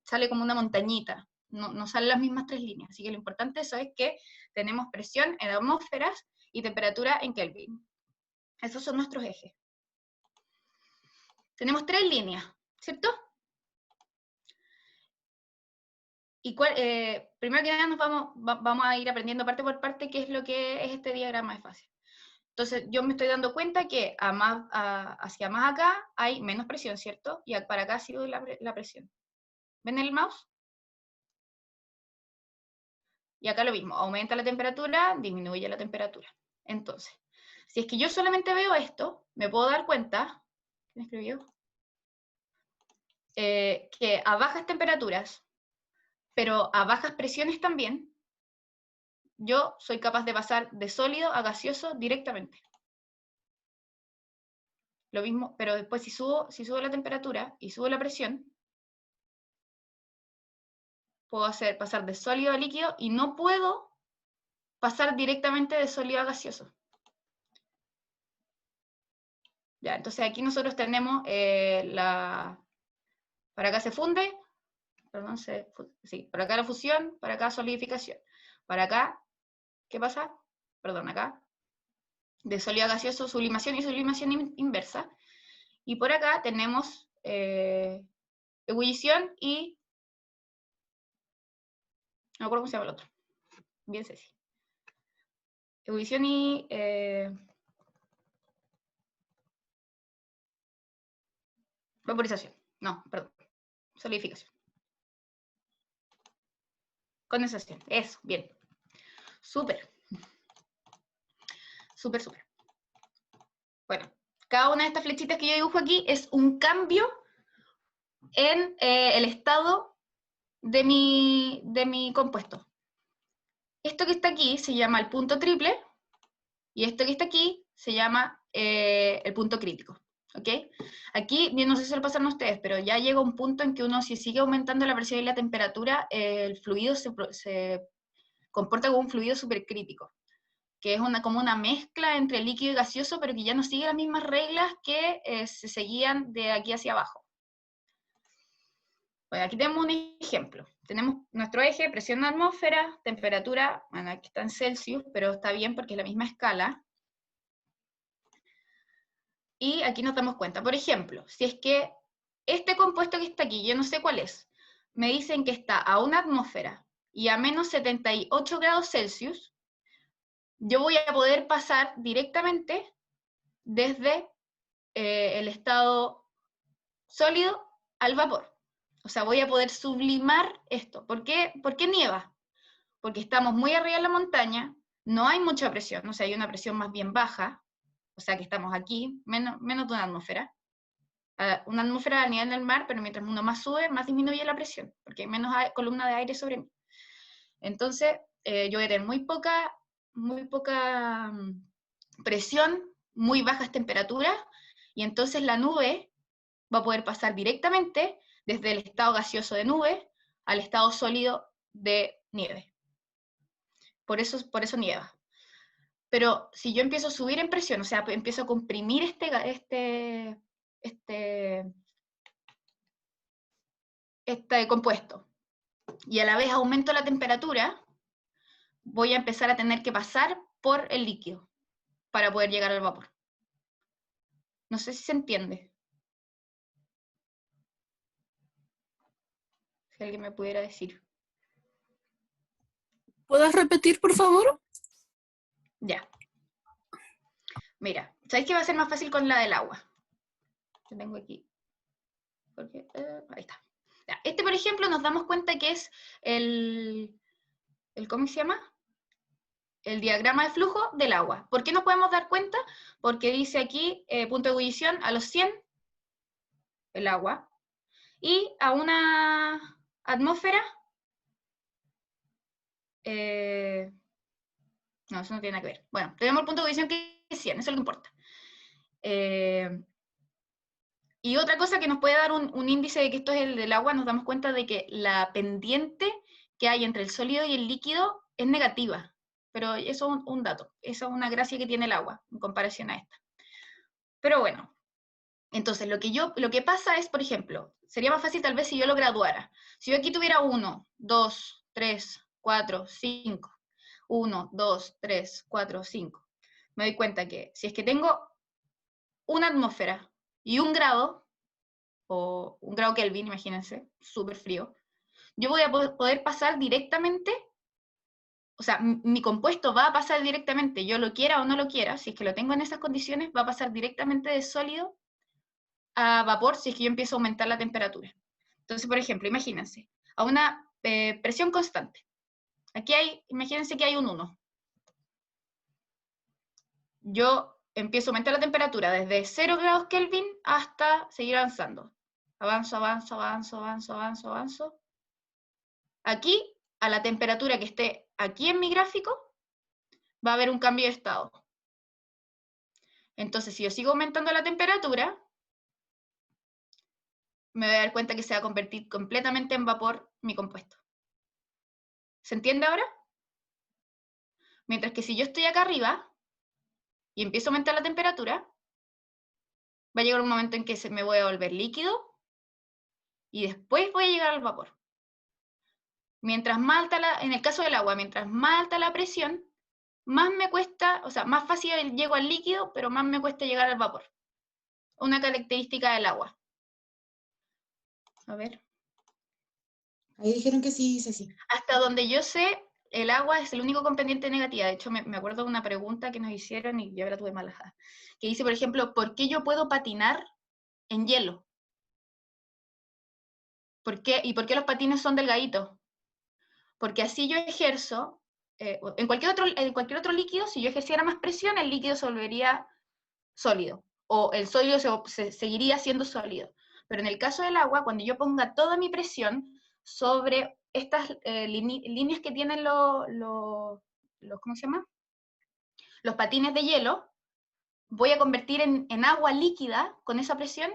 [SPEAKER 1] sale como una montañita, no salen las mismas 3 líneas. Así que lo importante eso es que tenemos presión en atmósferas y temperatura en Kelvin. Esos son nuestros ejes. Tenemos 3 líneas, ¿cierto? Y primero que nada vamos a ir aprendiendo parte por parte qué es lo que es este diagrama de fase. Entonces yo me estoy dando cuenta que hacia más acá hay menos presión, ¿cierto? Y para acá ha sido la presión. ¿Ven el mouse? Y acá lo mismo, aumenta la temperatura, disminuye la temperatura. Entonces, si es que yo solamente veo esto, me puedo dar cuenta, ¿quién escribió? Que a bajas temperaturas, pero a bajas presiones también, yo soy capaz de pasar de sólido a gaseoso directamente. Lo mismo, pero después si subo la temperatura y subo la presión, puedo pasar de sólido a líquido y no puedo pasar directamente de sólido a gaseoso. Ya, entonces aquí nosotros tenemos para acá se funde, perdón, sí, para acá la fusión, para acá solidificación. Para acá, ¿qué pasa? Perdón, acá, de sólido a gaseoso, sublimación y sublimación inversa. Y por acá tenemos ebullición y... no me acuerdo cómo se llama el otro. Bien Ceci. Ebullición y... vaporización. No, perdón. Solidificación. Condensación. Eso, bien. Súper. Súper, súper. Bueno, cada una de estas flechitas que yo dibujo aquí es un cambio en el estado de mi compuesto. Esto que está aquí se llama el punto triple, y esto que está aquí se llama el punto crítico. ¿Ok? Aquí, bien, no sé si lo pasaron ustedes, pero ya llega un punto en que uno, si sigue aumentando la presión y la temperatura, el fluido se comporta como un fluido supercrítico, que es como una mezcla entre líquido y gaseoso, pero que ya no sigue las mismas reglas que se seguían de aquí hacia abajo. Bueno, aquí tenemos un ejemplo. Tenemos nuestro eje, presión en atmósfera, temperatura, bueno, aquí está en Celsius, pero está bien porque es la misma escala. Y aquí nos damos cuenta, por ejemplo, si es que este compuesto que está aquí, yo no sé cuál es, me dicen que está a 1 atmósfera y a menos 78 grados Celsius, yo voy a poder pasar directamente desde el estado sólido al vapor. O sea, voy a poder sublimar esto. ¿Por qué nieva? Porque estamos muy arriba en la montaña, no hay mucha presión, o sea, hay una presión más bien baja, o sea que estamos aquí, menos de una atmósfera. Una atmósfera a nivel del mar, pero mientras uno más sube, más disminuye la presión, porque hay menos columna de aire sobre mí. Entonces, yo voy a tener muy poca presión, muy bajas temperaturas, y entonces la nube va a poder pasar directamente desde el estado gaseoso de nube al estado sólido de nieve. Por eso nieva. Pero si yo empiezo a subir en presión, o sea, empiezo a comprimir este compuesto, y a la vez aumento la temperatura, voy a empezar a tener que pasar por el líquido para poder llegar al vapor. No sé si se entiende. Si alguien me pudiera decir.
[SPEAKER 4] ¿Puedes repetir, por favor?
[SPEAKER 1] Ya. Mira, ¿sabéis que va a ser más fácil con la del agua? Lo tengo aquí. Porque, ahí está. Ya. Este, por ejemplo, nos damos cuenta que es ¿cómo se llama? El diagrama de flujo del agua. ¿Por qué nos podemos dar cuenta? Porque dice aquí, punto de ebullición a los 100, el agua, y a una atmósfera, no, eso no tiene nada que ver. Bueno, tenemos el punto de ebullición que es 100, eso es lo que importa. Y otra cosa que nos puede dar un índice de que esto es el del agua, nos damos cuenta de que la pendiente que hay entre el sólido y el líquido es negativa. Pero eso es un dato, eso es una gracia que tiene el agua en comparación a esta. Pero bueno, Entonces, lo que pasa es, por ejemplo, sería más fácil tal vez si yo lo graduara. Si yo aquí tuviera 1, 2, 3, 4, 5, 1, 2, 3, 4, 5, me doy cuenta que si es que tengo una atmósfera y 1 grado, o 1 grado Kelvin, imagínense, súper frío, yo voy a poder pasar directamente, o sea, mi compuesto va a pasar directamente, yo lo quiera o no lo quiera, si es que lo tengo en esas condiciones, va a pasar directamente de sólido a vapor si es que yo empiezo a aumentar la temperatura. Entonces, por ejemplo, imagínense, a una presión constante. Aquí imagínense que hay un 1. Yo empiezo a aumentar la temperatura desde 0 grados Kelvin hasta seguir avanzando. Avanzo, avanzo, avanzo, avanzo, avanzo, avanzo. Aquí, a la temperatura que esté aquí en mi gráfico, va a haber un cambio de estado. Entonces, si yo sigo aumentando la temperatura, me voy a dar cuenta que se va a convertir completamente en vapor mi compuesto. ¿Se entiende ahora? Mientras que si yo estoy acá arriba y empiezo a aumentar la temperatura, va a llegar un momento en que me voy a volver líquido y después voy a llegar al vapor. Mientras más alta en el caso del agua, mientras más alta la presión, más me cuesta, o sea, más fácil llego al líquido, pero más me cuesta llegar al vapor. Una característica del agua. A ver.
[SPEAKER 3] Ahí dijeron que sí, dice sí.
[SPEAKER 1] Hasta donde yo sé, el agua es el único con pendiente negativa. De hecho, me acuerdo de una pregunta que nos hicieron y yo la tuve mal. Que dice, por ejemplo, ¿por qué yo puedo patinar en hielo? ¿Por qué? ¿Y por qué los patines son delgaditos? Porque así yo ejerzo, en cualquier otro líquido, si yo ejerciera más presión, el líquido se volvería sólido, o el sólido seguiría siendo sólido. Pero en el caso del agua, cuando yo ponga toda mi presión sobre estas líneas que tienen ¿cómo se llama? Los patines de hielo, voy a convertir en agua líquida con esa presión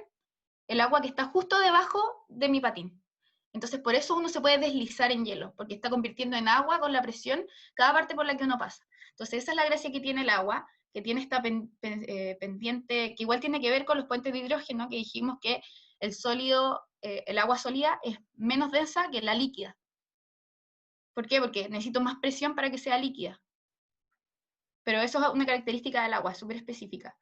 [SPEAKER 1] el agua que está justo debajo de mi patín. Entonces, por eso uno se puede deslizar en hielo, porque está convirtiendo en agua con la presión cada parte por la que uno pasa. Entonces, esa es la gracia que tiene el agua, que tiene esta pendiente, que igual tiene que ver con los puentes de hidrógeno, que dijimos que el agua sólida es menos densa que la líquida. ¿Por qué? Porque necesito más presión para que sea líquida. Pero eso es una característica del agua, súper específica.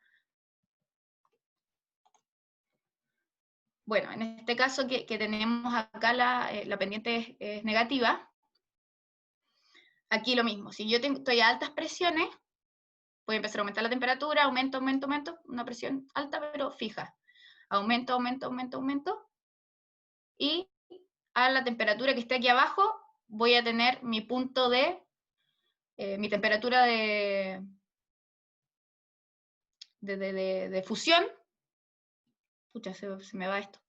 [SPEAKER 1] Bueno, en este caso que tenemos acá la pendiente es negativa, aquí lo mismo, si yo estoy a altas presiones, voy a empezar a aumentar la temperatura, aumento, aumento, aumento, una presión alta pero fija, aumento, aumento, aumento, aumento, y a la temperatura que esté aquí abajo, voy a tener mi punto mi temperatura de fusión. Pucha, se me va esto.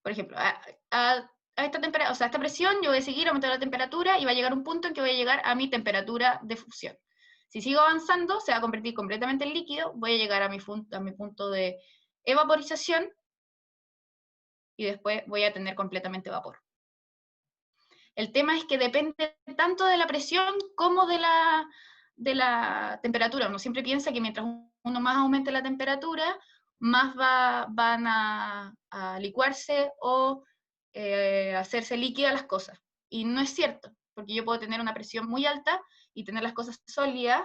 [SPEAKER 1] Por ejemplo, a esta temperatura, o sea, a esta presión, yo voy a seguir aumentando la temperatura y va a llegar un punto en que voy a llegar a mi temperatura de fusión. Si sigo avanzando, se va a convertir completamente en líquido, voy a llegar a mi punto de evaporización y después voy a tener completamente vapor. El tema es que depende tanto de la presión como de la temperatura. Uno siempre piensa que mientras uno más aumente la temperatura, más van a licuarse o hacerse líquidas las cosas. Y no es cierto, porque yo puedo tener una presión muy alta y tener las cosas sólidas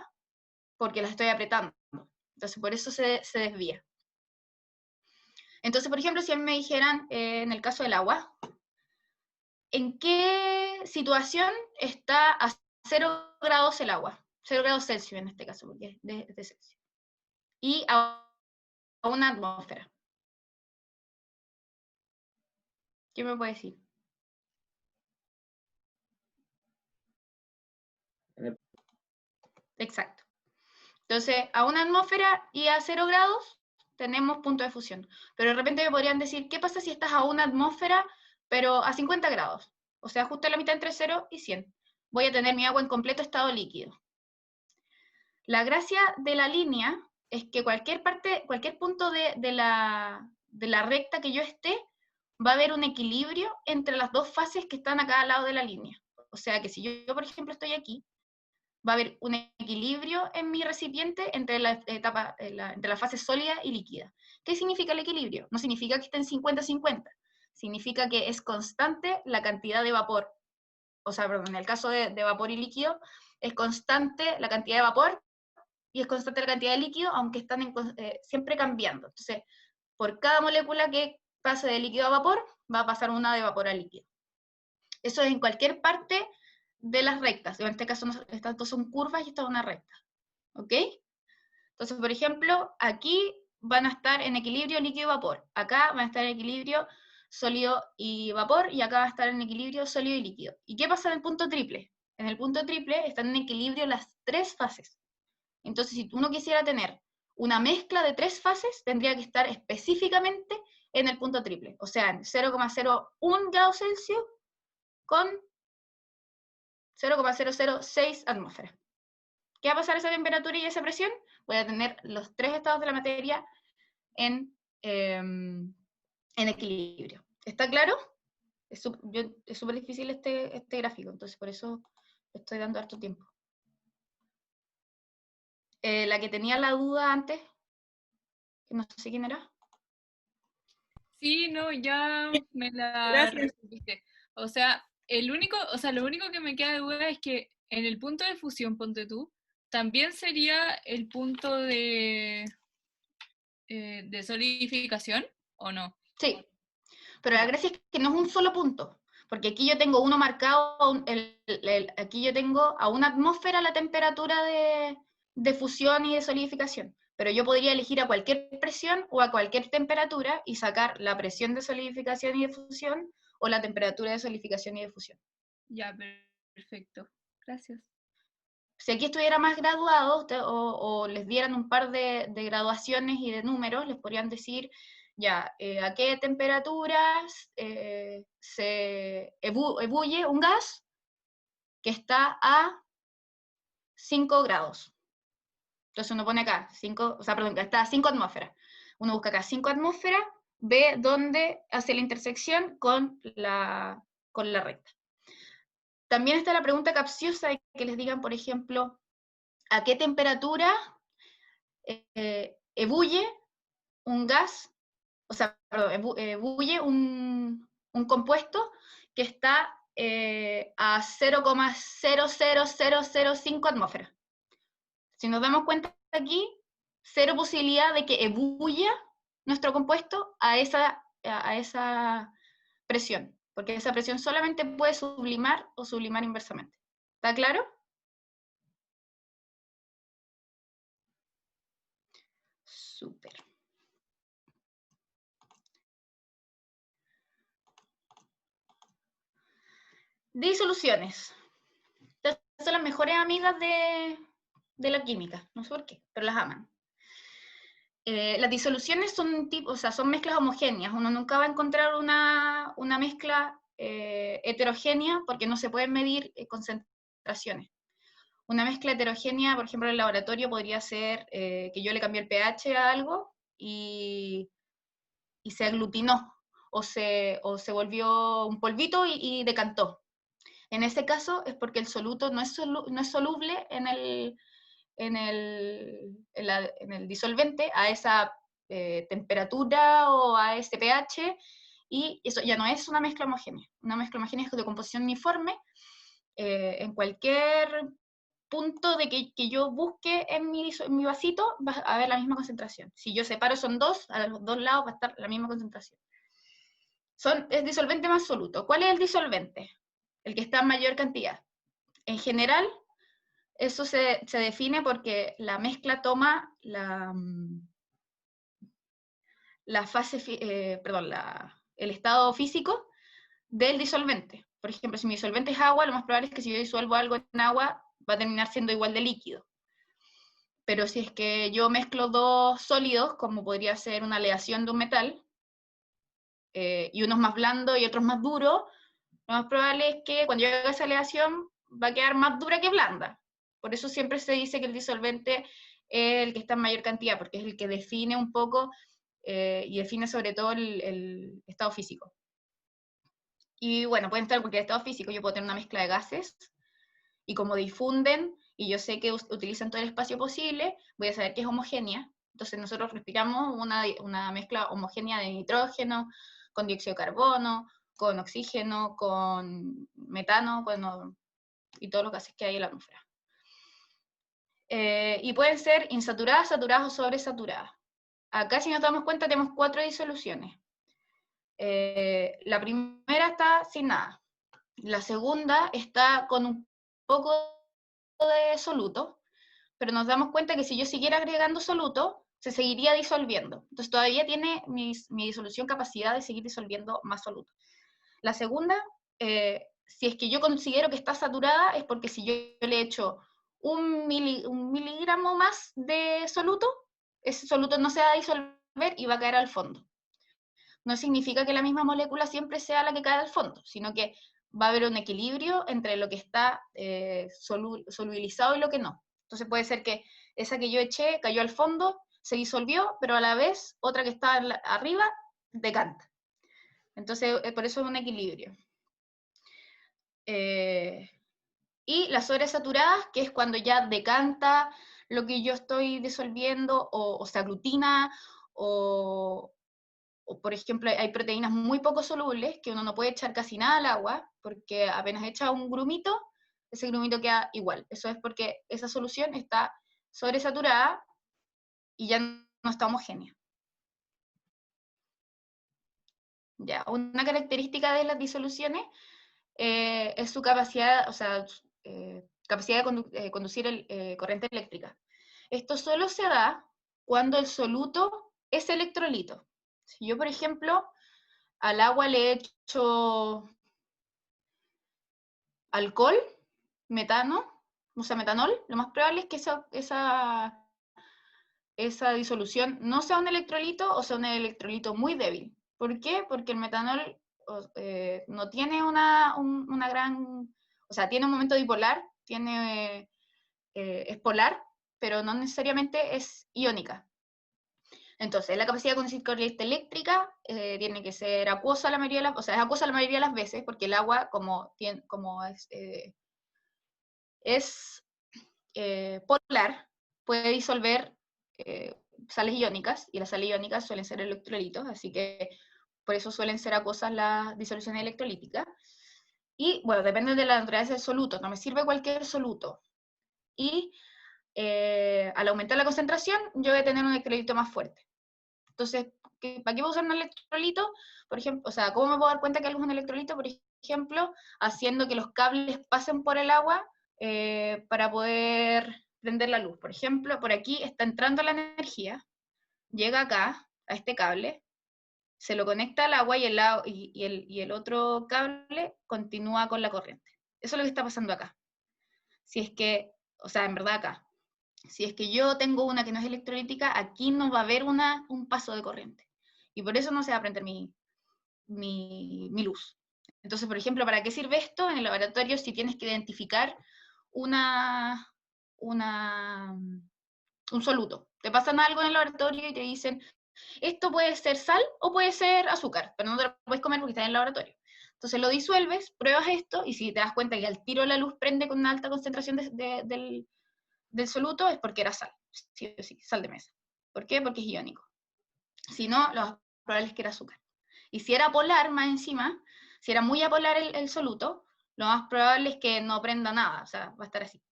[SPEAKER 1] porque las estoy apretando. Entonces, por eso se desvía. Entonces, por ejemplo, si a mí me dijeran, en el caso del agua, ¿en qué situación está a 0 grados el agua? 0 grados Celsius en este caso, porque es de Celsius. Y a una atmósfera. ¿Qué me puede decir? Exacto. Entonces, a una atmósfera y a 0 grados tenemos punto de fusión. Pero de repente me podrían decir, ¿qué pasa si estás a una atmósfera, pero a 50 grados? O sea, justo a la mitad entre 0 y 100. Voy a tener mi agua en completo estado líquido. La gracia de la línea es que cualquier punto de la recta que yo esté, va a haber un equilibrio entre las dos fases que están a cada lado de la línea. O sea que si yo por ejemplo, estoy aquí, va a haber un equilibrio en mi recipiente entre la etapa, entre la fase sólida y líquida. ¿Qué significa el equilibrio? No significa que estén 50-50, significa que es constante la cantidad de vapor, o sea, perdón, en el caso de vapor y líquido, es constante la cantidad de vapor y es constante la cantidad de líquido, aunque están siempre cambiando. Entonces, por cada molécula que pase de líquido a vapor, va a pasar una de vapor a líquido. Eso es en cualquier parte de las rectas. En este caso, estas dos son curvas y esta es una recta. ¿Ok? Entonces, por ejemplo, aquí van a estar en equilibrio líquido y vapor. Acá van a estar en equilibrio sólido y vapor, y acá va a estar en equilibrio sólido y líquido. ¿Y qué pasa en el punto triple? En el punto triple están en equilibrio las tres fases. Entonces, si uno quisiera tener una mezcla de tres fases, tendría que estar específicamente en el punto triple. O sea, en 0,01 grados Celsius con 0,006 atmósferas. ¿Qué va a pasar a esa temperatura y esa presión? Voy a tener los tres estados de la materia en equilibrio. ¿Está claro? Es súper difícil este gráfico, entonces por eso estoy dando harto tiempo. La que tenía la duda antes, que no sé quién era.
[SPEAKER 2] Sí, no, ya me la
[SPEAKER 4] Gracias.
[SPEAKER 2] resolviste. O sea, lo único que me queda de duda es que en el punto de fusión, ponte tú, también sería el punto de solidificación, ¿o no?
[SPEAKER 1] Sí, pero la
[SPEAKER 2] Ya.
[SPEAKER 1] gracia es que no es un solo punto, porque aquí yo tengo uno marcado, aquí yo tengo a una atmósfera la temperatura de fusión y de solidificación, pero yo podría elegir a cualquier presión o a cualquier temperatura y sacar la presión de solidificación y de fusión o la temperatura de solidificación y de fusión.
[SPEAKER 2] Ya, perfecto. Gracias.
[SPEAKER 1] Si aquí estuviera más graduado, o les dieran un par de graduaciones y de números, les podrían decir, ya, a qué temperaturas se ebulle un gas que está a 5 grados. Entonces uno pone acá, que está a 5 atmósferas. Uno busca acá 5 atmósferas, ve dónde hace la intersección con la recta. También está la pregunta capciosa de que les digan, por ejemplo, a qué temperatura ebulle un gas, o sea, perdón, ebulle un compuesto que está a 0,00005 atmósferas. Si nos damos cuenta aquí, cero posibilidad de que ebulla nuestro compuesto a esa presión, porque esa presión solamente puede sublimar o sublimar inversamente. ¿Está claro? Súper. Disoluciones. Estas son las mejores amigas de la química, no sé por qué, pero las aman. Las disoluciones son mezclas homogéneas. Uno nunca va a encontrar una mezcla heterogénea porque no se pueden medir concentraciones. Una mezcla heterogénea, por ejemplo, en el laboratorio podría ser que yo le cambié el pH a algo y se aglutinó o se volvió un polvito y decantó. En ese caso es porque el soluto no es soluble en el disolvente a esa temperatura o a ese pH, y eso ya no es una mezcla homogénea. Una mezcla homogénea es de composición uniforme. En cualquier punto de que yo busque en mi vasito va a haber la misma concentración. Si yo separo son dos, a los dos lados va a estar la misma concentración. Es disolvente más soluto. ¿Cuál es el disolvente? El que está en mayor cantidad. En general, eso se define porque la mezcla toma el estado físico del disolvente. Por ejemplo, si mi disolvente es agua, lo más probable es que si yo disuelvo algo en agua, va a terminar siendo igual de líquido. Pero si es que yo mezclo dos sólidos, como podría ser una aleación de un metal, y uno es más blando y otro es más duro, lo más probable es que cuando yo haga esa aleación va a quedar más dura que blanda. Por eso siempre se dice que el disolvente es el que está en mayor cantidad, porque es el que define un poco y define sobre todo el estado físico. Y bueno, pueden estar en cualquier estado físico. Yo puedo tener una mezcla de gases y como difunden, y yo sé que utilizan todo el espacio posible, voy a saber que es homogénea. Entonces nosotros respiramos una mezcla homogénea de nitrógeno, con dióxido de carbono, con oxígeno, con metano, y todos los gases que hay en la atmósfera. Y pueden ser insaturadas, saturadas o sobresaturadas. Acá, si nos damos cuenta, tenemos 4 disoluciones. La primera está sin nada. La segunda está con un poco de soluto, pero nos damos cuenta que si yo siguiera agregando soluto, se seguiría disolviendo. Entonces todavía tiene mi disolución capacidad de seguir disolviendo más soluto. La segunda, si es que yo considero que está saturada, es porque si yo le echo un miligramo más de soluto, ese soluto no se va a disolver y va a caer al fondo. No significa que la misma molécula siempre sea la que cae al fondo, sino que va a haber un equilibrio entre lo que está solubilizado y lo que no. Entonces puede ser que esa que yo eché cayó al fondo, se disolvió, pero a la vez otra que está arriba decanta. Entonces por eso es un equilibrio. Y las sobresaturadas, que es cuando ya decanta lo que yo estoy disolviendo, o se aglutina, o por ejemplo, hay proteínas muy poco solubles que uno no puede echar casi nada al agua, porque apenas echa un grumito, ese grumito queda igual. Eso es porque esa solución está sobresaturada y ya no está homogénea. Ya, una característica de las disoluciones es su capacidad, o sea, capacidad de conducir corriente eléctrica. Esto solo se da cuando el soluto es electrolito. Si yo, por ejemplo, al agua le echo alcohol, metano, o sea, metanol, lo más probable es que esa disolución no sea un electrolito o sea un electrolito muy débil. ¿Por qué? Porque el metanol no tiene una gran, o sea, tiene un momento dipolar, es polar, pero no necesariamente es iónica. Entonces, la capacidad de conducir corriente eléctrica tiene que ser acuosa la mayoría de las, o sea, es acuosa la mayoría de las veces, porque el agua, como es polar, puede disolver sales iónicas, y las sales iónicas suelen ser electrolitos, así que por eso suelen ser acuosas las disoluciones electrolíticas. Y, bueno, depende de la naturaleza del soluto, no me sirve cualquier soluto. Y al aumentar la concentración, yo voy a tener un electrolito más fuerte. Entonces, ¿para qué voy a usar un electrolito? Por ejemplo, o sea, ¿cómo me puedo dar cuenta que algo es un electrolito? Por ejemplo, haciendo que los cables pasen por el agua para poder prender la luz. Por ejemplo, por aquí está entrando la energía, llega acá, a este cable, se lo conecta al agua y el otro cable continúa con la corriente. Eso es lo que está pasando acá. Si es que, o sea, en verdad acá. Si es que yo tengo una que no es electrolítica, aquí no va a haber un paso de corriente. Y por eso no se va a prender mi luz. Entonces, por ejemplo, ¿para qué sirve esto? En el laboratorio, si tienes que identificar un soluto. Te pasan algo en el laboratorio y te dicen, esto puede ser sal o puede ser azúcar, pero no te lo puedes comer porque está en el laboratorio. Entonces lo disuelves, pruebas esto, y si te das cuenta que al tiro la luz prende con una alta concentración del soluto, es porque era sal, sí o sí, sal de mesa. ¿Por qué? Porque es iónico. Si no, lo más probable es que era azúcar. Y si era polar, más encima, si era muy apolar el soluto, lo más probable es que no prenda nada, o sea, va a estar así.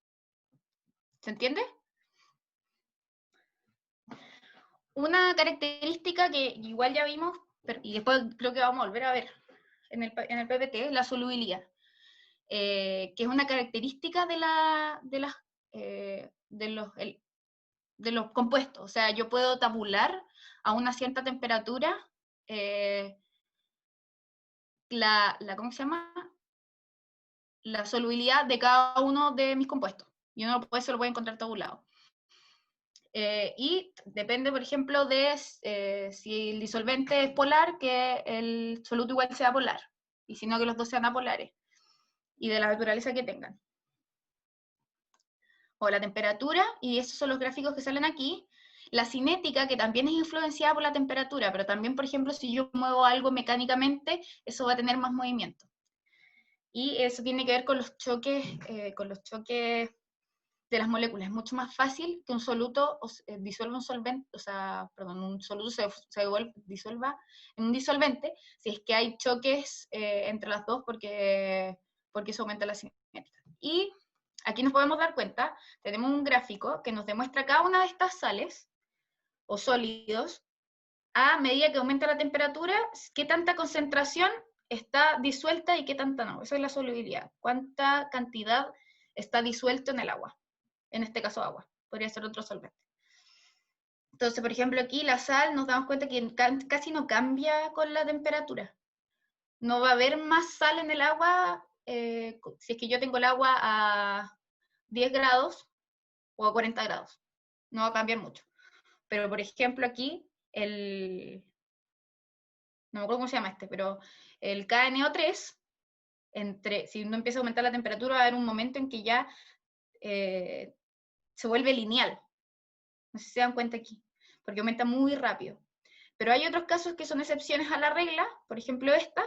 [SPEAKER 1] ¿Se entiende? Una característica que igual ya vimos, y después creo que vamos a volver a ver en el PPT, es la solubilidad, que es una característica de los compuestos. O sea, yo puedo tabular a una cierta temperatura ¿cómo se llama? La solubilidad de cada uno de mis compuestos. Y uno se lo puede encontrar tabulado. Y depende, por ejemplo, de si el disolvente es polar, que el soluto igual sea polar, y si no, que los dos sean apolares, y de la naturaleza que tengan. O la temperatura, y esos son los gráficos que salen aquí. La cinética, que también es influenciada por la temperatura, pero también, por ejemplo, si yo muevo algo mecánicamente, eso va a tener más movimiento. Y eso tiene que ver con los choques de las moléculas. Es mucho más fácil que un soluto disuelva un solvente, un soluto se disuelva en un disolvente si es que hay choques entre las dos porque eso aumenta la cinética. Y aquí nos podemos dar cuenta, tenemos un gráfico que nos demuestra cada una de estas sales o sólidos a medida que aumenta la temperatura, qué tanta concentración está disuelta y qué tanta no. Esa es la solubilidad. Cuánta cantidad está disuelto en el agua. En este caso agua. Podría ser otro solvente. Entonces, por ejemplo, aquí la sal nos damos cuenta que casi no cambia con la temperatura. No va a haber más sal en el agua si es que yo tengo el agua a 10 grados o a 40 grados. No va a cambiar mucho. Pero, por ejemplo, aquí no me acuerdo cómo se llama pero el KNO3, si uno empieza a aumentar la temperatura, va a haber un momento en que ya se vuelve lineal. No sé si se dan cuenta aquí, porque aumenta muy rápido. Pero hay otros casos que son excepciones a la regla, por ejemplo esta,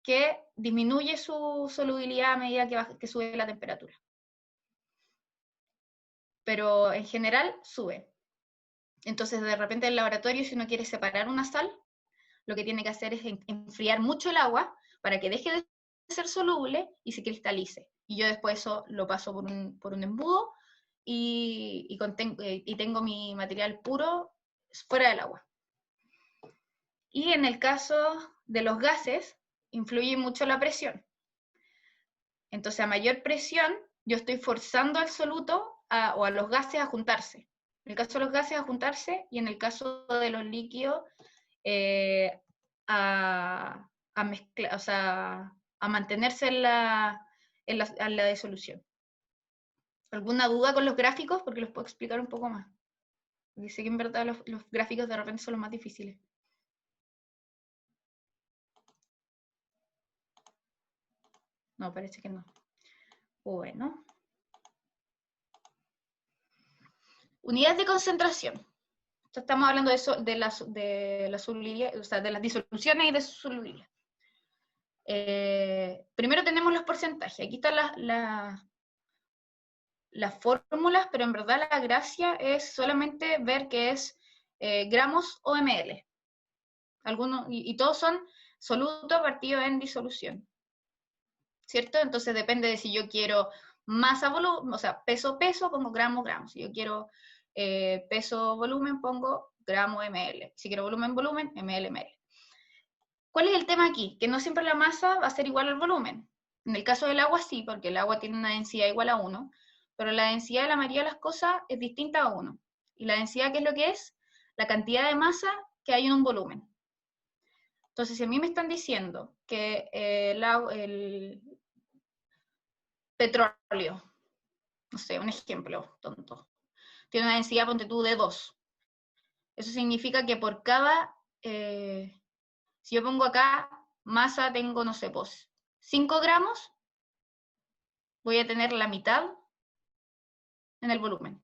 [SPEAKER 1] que disminuye su solubilidad a medida que sube la temperatura. Pero en general sube. Entonces, de repente en el laboratorio, si uno quiere separar una sal, lo que tiene que hacer es enfriar mucho el agua para que deje de ser soluble y se cristalice. Y yo después eso lo paso por un embudo y tengo mi material puro fuera del agua. Y en el caso de los gases, influye mucho la presión. Entonces, a mayor presión, yo estoy forzando al soluto o a los gases a juntarse. En el caso de los gases, a juntarse, y en el caso de los líquidos, a mezclar, a mantenerse en la disolución. ¿Alguna duda con los gráficos? Porque los puedo explicar un poco más. Porque sé que en verdad los gráficos de repente son los más difíciles. No, parece que no. Bueno. Unidades de concentración. Estamos hablando de la solubilidad, o sea, de las disoluciones y de su solubilidad. Primero tenemos los porcentajes. Aquí están las fórmulas, pero en verdad la gracia es solamente ver que es gramos o ml. Y todos son soluto partido en disolución. ¿Cierto? Entonces depende de si yo quiero masa, volumen, o sea, peso, pongo gramos, gramos. Si yo quiero peso, volumen, pongo gramo, ml. Si quiero volumen, ml, ml. ¿Cuál es el tema aquí? Que no siempre la masa va a ser igual al volumen. En el caso del agua sí, porque el agua tiene una densidad igual a 1, pero la densidad de la mayoría de las cosas es distinta a 1. ¿Y la densidad qué es lo que es? La cantidad de masa que hay en un volumen. Entonces, si a mí me están diciendo que el petróleo, no sé, un ejemplo tonto, tiene una densidad, ponte tú, de 2. Eso significa que por cada, si yo pongo acá masa, tengo, no sé, pues 5 gramos, voy a tener la mitad en el volumen.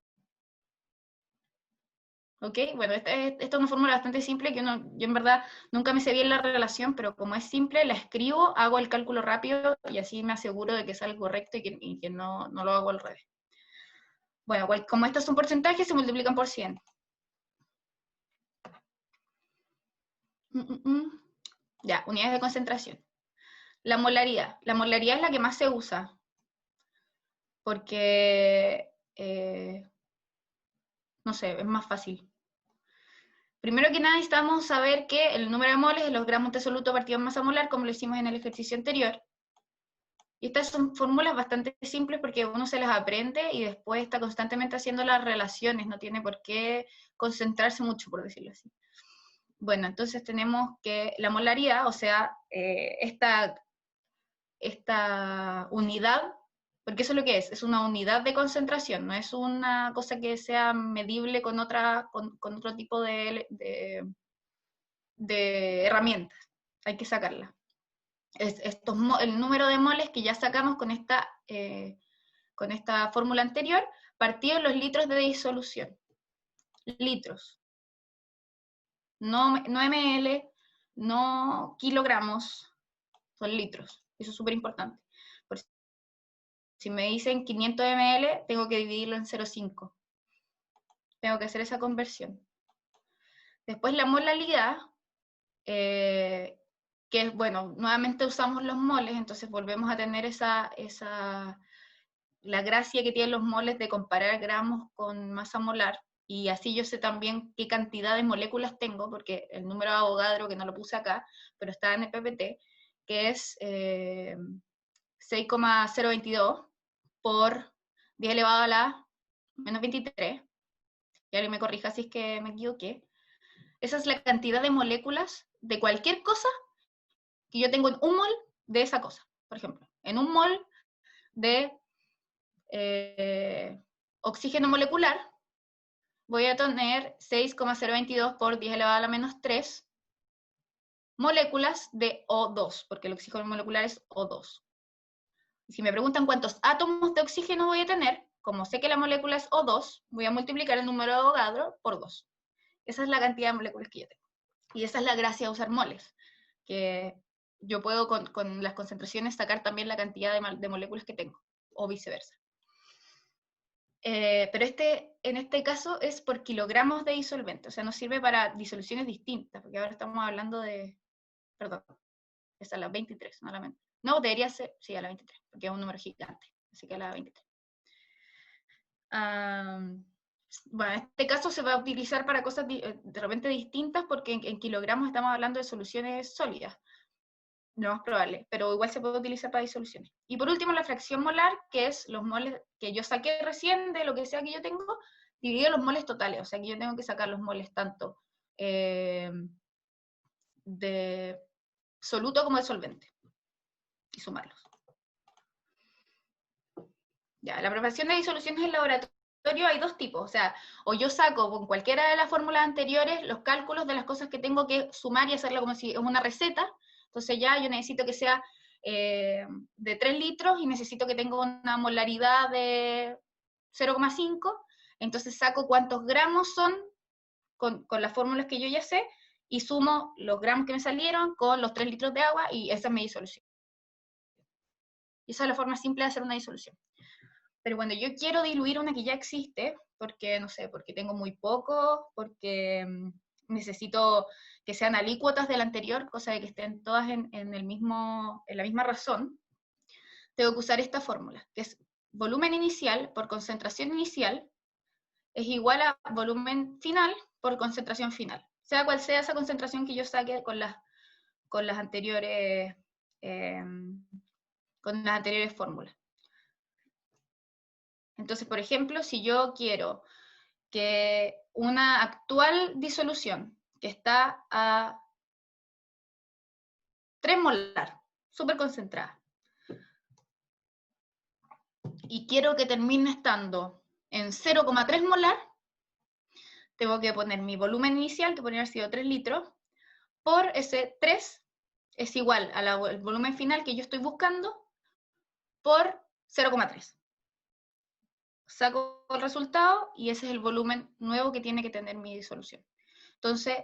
[SPEAKER 1] ¿Ok? Bueno, esta es una fórmula bastante simple que yo en verdad nunca me sé bien la relación, pero como es simple, la escribo, hago el cálculo rápido y así me aseguro de que sale correcto y que no lo hago al revés. Bueno, como estos son porcentajes, se multiplican por 100. Ya, unidades de concentración. La molaridad. La molaridad es la que más se usa, porque, no sé, es más fácil. Primero que nada necesitamos saber que el número de moles es los gramos de soluto partido en masa molar, como lo hicimos en el ejercicio anterior. Y estas son fórmulas bastante simples porque uno se las aprende y después está constantemente haciendo las relaciones, no tiene por qué concentrarse mucho, por decirlo así. Bueno, entonces tenemos que la molaridad, o sea, esta unidad, porque eso es lo que es una unidad de concentración, no es una cosa que sea medible con otro tipo de herramientas, hay que sacarla. El número de moles que ya sacamos con esta fórmula anterior, partido en los litros de disolución. Litros. No ml, no kilogramos, son litros. Eso es súper importante. Si me dicen 500 ml, tengo que dividirlo en 0,5. Tengo que hacer esa conversión. Después la molalidad, que es, bueno, nuevamente usamos los moles, entonces volvemos a tener la gracia que tienen los moles de comparar gramos con masa molar, y así yo sé también qué cantidad de moléculas tengo, porque el número de Avogadro, que no lo puse acá, pero está en el PPT, que es 6,022 por 10 elevado a la menos 23, y alguien me corrija si es que me equivoqué. Esa es la cantidad de moléculas de cualquier cosa que yo tengo en un mol de esa cosa. Por ejemplo, en un mol de oxígeno molecular, voy a tener 6,022 por 10 elevado a la menos 3 moléculas de O2, porque el oxígeno molecular es O2. Y si me preguntan cuántos átomos de oxígeno voy a tener, como sé que la molécula es O2, voy a multiplicar el número de Avogadro por 2. Esa es la cantidad de moléculas que yo tengo. Y esa es la gracia de usar moles, que yo puedo con las concentraciones sacar también la cantidad de moléculas que tengo, o viceversa. Pero en este caso es por kilogramos de disolvente, o sea, nos sirve para disoluciones distintas, porque ahora estamos hablando de, perdón, es a la 23, no a la 20. No, debería ser, sí, a la 23, porque es un número gigante, así que a la 23. Bueno, en este caso se va a utilizar para cosas de repente distintas, porque en kilogramos estamos hablando de soluciones sólidas, lo más probable, pero igual se puede utilizar para disoluciones. Y por último, la fracción molar, que es los moles que yo saqué recién de lo que sea que yo tengo, dividido en los moles totales, o sea que yo tengo que sacar los moles tanto de soluto como de solvente, y sumarlos. Ya, la preparación de disoluciones en laboratorio hay dos tipos, o sea, o yo saco con cualquiera de las fórmulas anteriores los cálculos de las cosas que tengo que sumar y hacerlo como si es una receta. Entonces ya yo necesito que sea de 3 litros y necesito que tenga una molaridad de 0,5, entonces saco cuántos gramos son con las fórmulas que yo ya sé, y sumo los gramos que me salieron con los 3 litros de agua, y esa es mi disolución. Y esa es la forma simple de hacer una disolución. Pero cuando yo quiero diluir una que ya existe, porque, no sé, porque tengo muy poco, porque necesito que sean alícuotas del anterior, cosa de que estén todas en la misma razón, tengo que usar esta fórmula, que es volumen inicial por concentración inicial es igual a volumen final por concentración final. Sea cual sea esa concentración que yo saque con las anteriores fórmulas. Entonces, por ejemplo, si yo quiero que una actual disolución que está a 3 molar, súper concentrada, y quiero que termine estando en 0,3 molar, tengo que poner mi volumen inicial, que podría haber sido 3 litros, por ese 3 es igual al volumen final que yo estoy buscando, por 0,3. Saco el resultado y ese es el volumen nuevo que tiene que tener mi disolución. Entonces,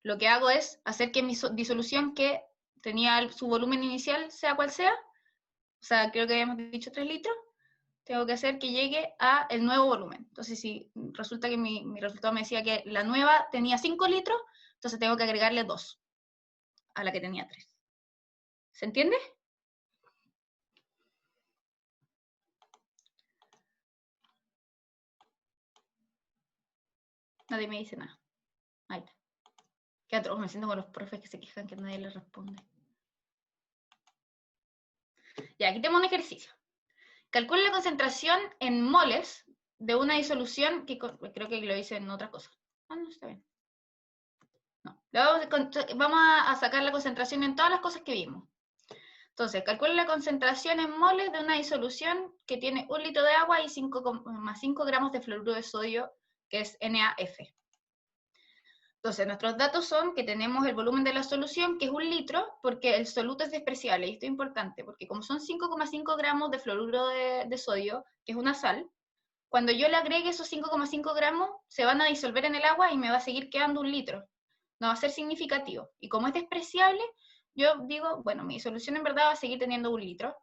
[SPEAKER 1] lo que hago es hacer que mi disolución, que tenía su volumen inicial, sea cual sea, o sea, creo que habíamos dicho 3 litros, tengo que hacer que llegue a el nuevo volumen. Entonces, si resulta que mi resultado me decía que la nueva tenía 5 litros, entonces tengo que agregarle 2 a la que tenía 3. ¿Se entiende? Nadie me dice nada. Ahí está. Qué atroz, me siento con los profes que se quejan que nadie les responde. Ya, aquí tenemos un ejercicio. Calcula la concentración en moles de una disolución que creo que lo hice en otra cosa. Ah, no, está bien. No. Vamos a sacar la concentración en todas las cosas que vimos. Entonces, calcula la concentración en moles de una disolución que tiene 1 litro de agua y 5,5 gramos de fluoruro de sodio, que es NaF. Entonces, nuestros datos son que tenemos el volumen de la solución, que es 1 litro, porque el soluto es despreciable, y esto es importante, porque como son 5,5 gramos de fluoruro de sodio, que es una sal, cuando yo le agregue esos 5,5 gramos, se van a disolver en el agua y me va a seguir quedando 1 litro. No va a ser significativo. Y como es despreciable, yo digo, bueno, mi solución en verdad va a seguir teniendo 1 litro,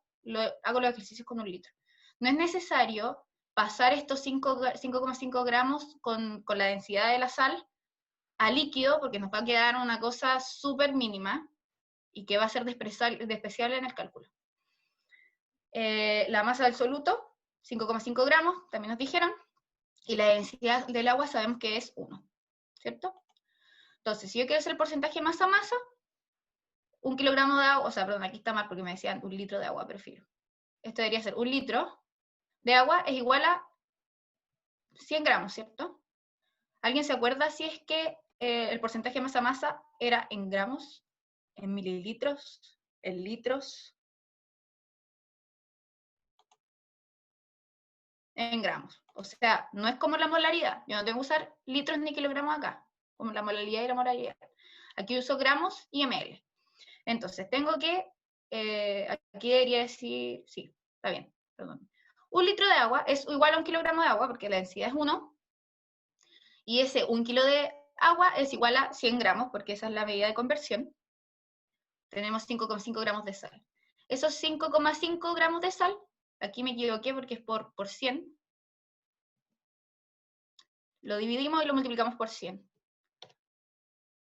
[SPEAKER 1] hago los ejercicios con 1 litro. No es necesario pasar estos 5,5 gramos con la densidad de la sal a líquido, porque nos va a quedar una cosa súper mínima y que va a ser despreciable en el cálculo. La masa del soluto, 5,5 gramos, también nos dijeron, y la densidad del agua sabemos que es 1, ¿cierto? Entonces, si yo quiero hacer el porcentaje masa-masa, 1 kilogramo de agua, o sea, perdón, aquí está mal porque me decían 1 litro de agua, prefiero. Esto debería ser 1 litro de agua es igual a 100 gramos, ¿cierto? ¿Alguien se acuerda si es que el porcentaje masa-masa era en gramos, en mililitros, en litros? En gramos. O sea, no es como la molaridad. Yo no tengo que usar litros ni kilogramos acá, como la molaridad y la molaridad. Aquí uso gramos y ml. Entonces, tengo que, aquí debería decir, sí, está bien, perdón. 1 litro de agua es igual a 1 kilogramo de agua, porque la densidad es 1, y ese 1 kilo de agua es igual a 100 gramos, porque esa es la medida de conversión. Tenemos 5,5 gramos de sal. Esos 5,5 gramos de sal, aquí me equivoqué porque es por 100, lo dividimos y lo multiplicamos por 100.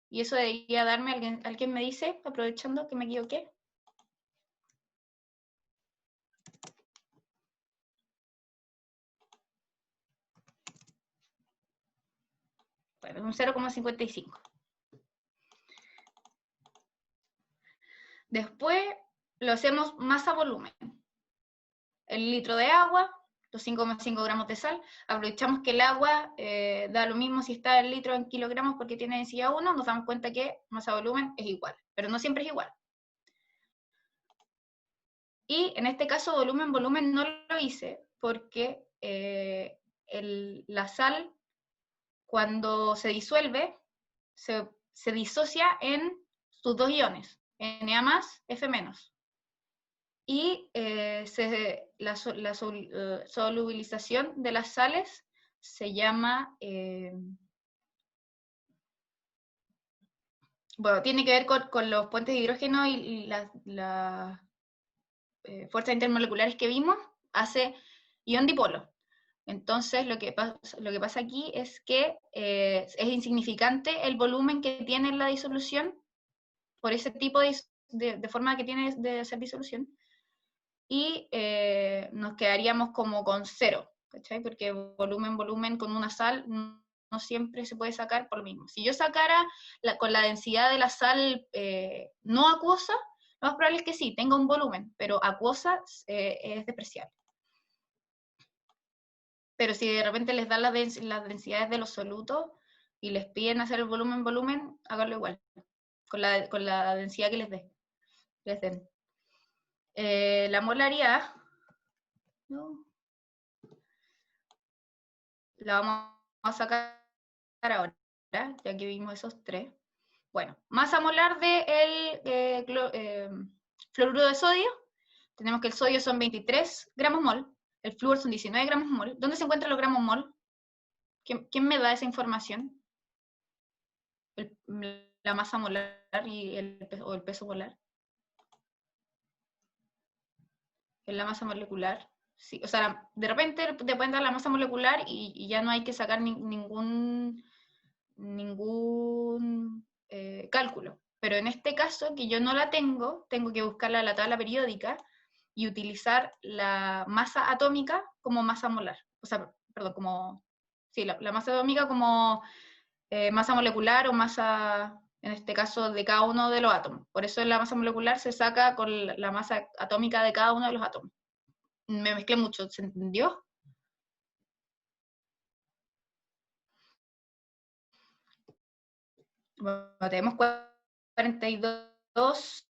[SPEAKER 1] Y eso debería darme, ¿alguien me dice, aprovechando que me equivoqué? Bueno, un 0,55. Después lo hacemos masa-volumen. El litro de agua, los 5,5 gramos de sal. Aprovechamos que el agua da lo mismo si está el litro en kilogramos porque tiene densidad 1, nos damos cuenta que masa-volumen es igual, pero no siempre es igual. Y en este caso volumen no lo hice porque la sal, cuando se disuelve, se disocia en sus 2 iones, Na+, F-. Y la solubilización de las sales se llama, bueno, tiene que ver con los puentes de hidrógeno y las fuerzas intermoleculares que vimos, hace ion dipolo. Entonces, lo que pasa aquí es que es insignificante el volumen que tiene la disolución, por ese tipo de forma que tiene de hacer disolución, y nos quedaríamos como con 0, ¿cachai? Porque volumen con una sal no siempre se puede sacar por lo mismo. Si yo sacara con la densidad de la sal no acuosa, lo más probable es que sí, tenga un volumen, pero acuosa es despreciable. Pero si de repente les dan las densidades de los solutos y les piden hacer el volumen, háganlo igual, con la densidad que les den. La molaridad, ¿no? La vamos a sacar ahora, ya que vimos esos 3. Bueno, masa molar del fluoruro de sodio, tenemos que el sodio son 23 gramos mol, el flúor son 19 gramos mol. ¿Dónde se encuentran los gramos mol? ¿Quién me da esa información? La masa molar o el peso molar. En la masa molecular. Sí, o sea, de repente te pueden dar la masa molecular y ya no hay que sacar ningún cálculo. Pero en este caso, que yo no la tengo que buscarla en la tabla periódica y utilizar la masa atómica como masa molar. O sea, perdón, sí, la masa atómica como masa molecular o masa, en este caso, de cada uno de los átomos. Por eso la masa molecular se saca con la masa atómica de cada uno de los átomos. Me mezclé mucho, ¿se entendió? Bueno, tenemos 42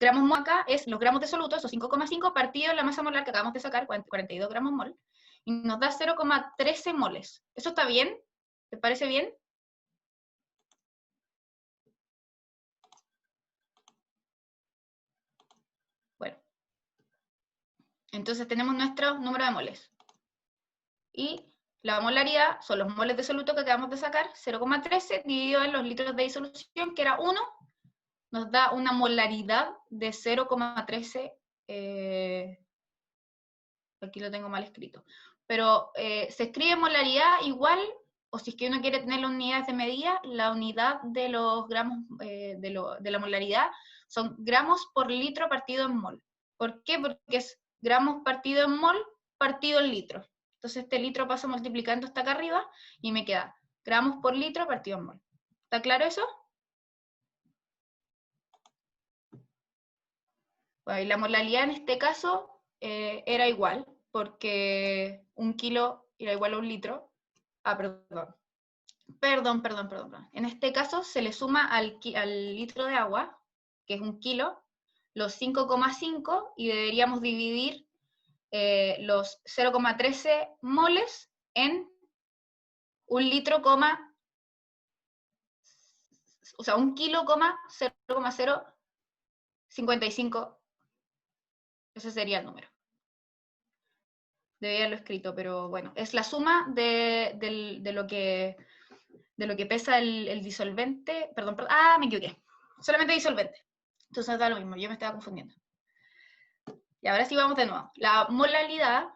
[SPEAKER 1] gramos mol acá, es los gramos de soluto, esos 5,5 partido en la masa molar que acabamos de sacar, 42 gramos mol, y nos da 0,13 moles. ¿Eso está bien? ¿Te parece bien? Bueno. Entonces tenemos nuestro número de moles. Y La molaridad son los moles de soluto que acabamos de sacar, 0,13 dividido en los litros de disolución, que era 1, nos da una molaridad de 0,13, aquí lo tengo mal escrito, pero se escribe molaridad igual, o si es que uno quiere tener las unidades de medida, la unidad de los gramos de la molaridad son gramos por litro partido en mol. ¿Por qué? Porque es gramos partido en mol partido en litro. Entonces este litro paso multiplicando hasta acá arriba y me queda gramos por litro partido en mol. ¿Está claro eso? Bueno, y la molaridad en este caso era igual, porque 1 kilo era igual a 1 litro. Ah, perdón. En este caso se le suma al litro de agua, que es 1 kilo, los 5,5 y deberíamos dividir los 0,13 moles en 1 litro, o sea, 1 kilo, 0,055. Ese sería el número. Debería haberlo escrito, pero bueno, es la suma de lo que pesa el disolvente. Perdón, me equivoqué. Solamente disolvente. Entonces da lo mismo, yo me estaba confundiendo. Y ahora sí vamos de nuevo. La molaridad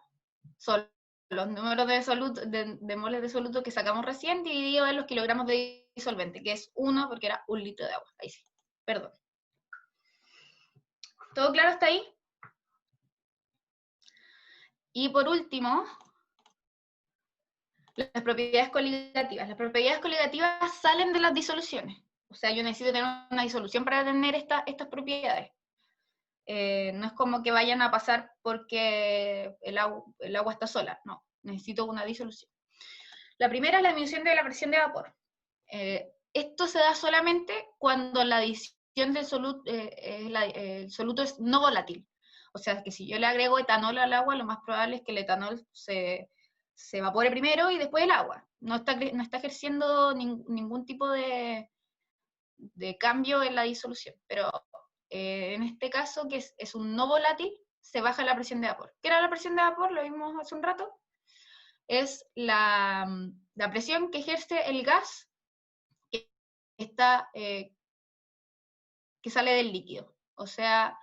[SPEAKER 1] son los números de moles de soluto que sacamos recién divididos en los kilogramos de disolvente, que es 1 porque era 1 litro de agua. Ahí sí, perdón. ¿Todo claro hasta ahí? Y por último, las propiedades coligativas. Las propiedades coligativas salen de las disoluciones. O sea, yo necesito tener una disolución para tener estas propiedades. No es como que vayan a pasar porque el agua está sola. No, necesito una disolución. La primera es la disminución de la presión de vapor. Esto se da solamente cuando la adición del soluto, el soluto es no volátil. O sea, que si yo le agrego etanol al agua, lo más probable es que el etanol se evapore primero y después el agua. No está ejerciendo ningún tipo de cambio en la disolución. Pero en este caso, que es un no volátil, se baja la presión de vapor. ¿Qué era la presión de vapor? Lo vimos hace un rato. Es la presión que ejerce el gas que sale del líquido. O sea,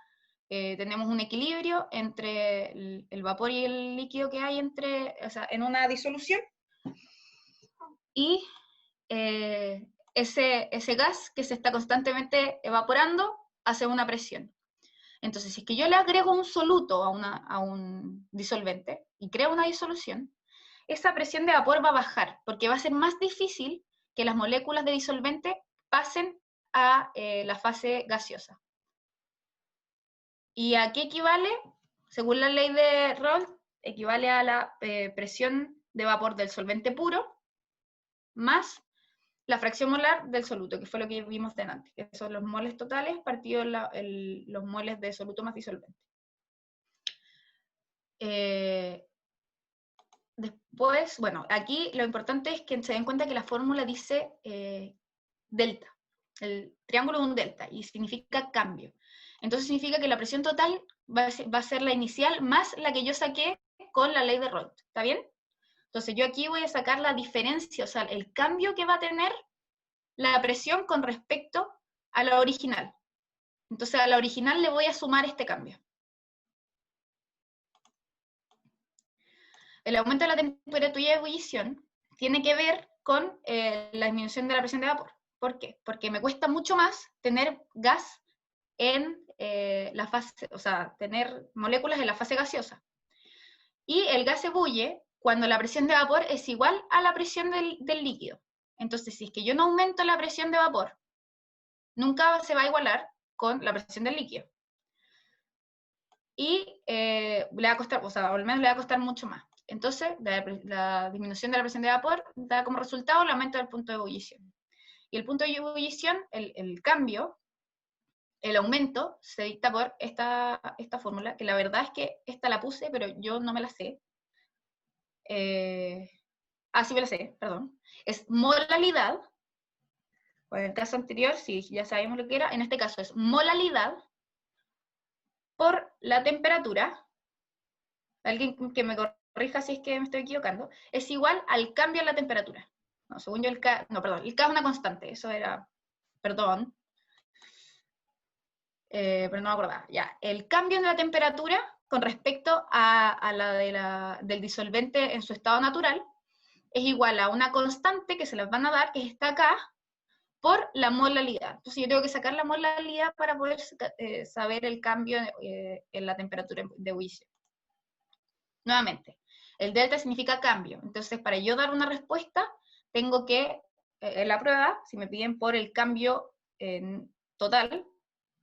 [SPEAKER 1] tenemos un equilibrio entre el vapor y el líquido que hay en una disolución, y ese gas que se está constantemente evaporando hace una presión. Entonces, si es que yo le agrego un soluto a un disolvente y creo una disolución, esa presión de vapor va a bajar, porque va a ser más difícil que las moléculas de disolvente pasen a la fase gaseosa. ¿Y a qué equivale? Según la ley de Raoult, equivale a la presión de vapor del solvente puro más la fracción molar del soluto, que fue lo que vimos delante, que son los moles totales partidos los moles de soluto más disolvente. Después, bueno, aquí lo importante es que se den cuenta que la fórmula dice delta, el triángulo de un delta, y significa cambio. Entonces significa que la presión total va a ser la inicial más la que yo saqué con la ley de Raoult, ¿está bien? Entonces yo aquí voy a sacar la diferencia, o sea, el cambio que va a tener la presión con respecto a la original. Entonces a la original le voy a sumar este cambio. El aumento de la temperatura de ebullición tiene que ver con la disminución de la presión de vapor. ¿Por qué? Porque me cuesta mucho más tener gas en la fase, o sea, tener moléculas en la fase gaseosa. Y el gas ebulle cuando la presión de vapor es igual a la presión del líquido. Entonces, si es que yo no aumento la presión de vapor, nunca se va a igualar con la presión del líquido. Y le va a costar, o sea, al menos le va a costar mucho más. Entonces, la disminución de la presión de vapor da como resultado el aumento del punto de ebullición. Y el punto de ebullición, el cambio, el aumento, se dicta por esta fórmula, que la verdad es que esta la puse, pero yo no me la sé. Sí me la sé, perdón. Es molalidad, o en el caso anterior, sí, ya sabemos lo que era, en este caso es molalidad por la temperatura. Alguien que me corrija si es que me estoy equivocando, es igual al cambio en la temperatura. No, según yo el K, no, perdón, el K es una constante, eso era, perdón, pero no me acordaba. Ya, el cambio en la temperatura con respecto a del disolvente en su estado natural es igual a una constante que se les van a dar, que está acá, por la molaridad. Entonces yo tengo que sacar la molaridad para poder saber el cambio en la temperatura de ebullición. Nuevamente, el delta significa cambio. Entonces, para yo dar una respuesta, tengo que, en la prueba, si me piden por el cambio total,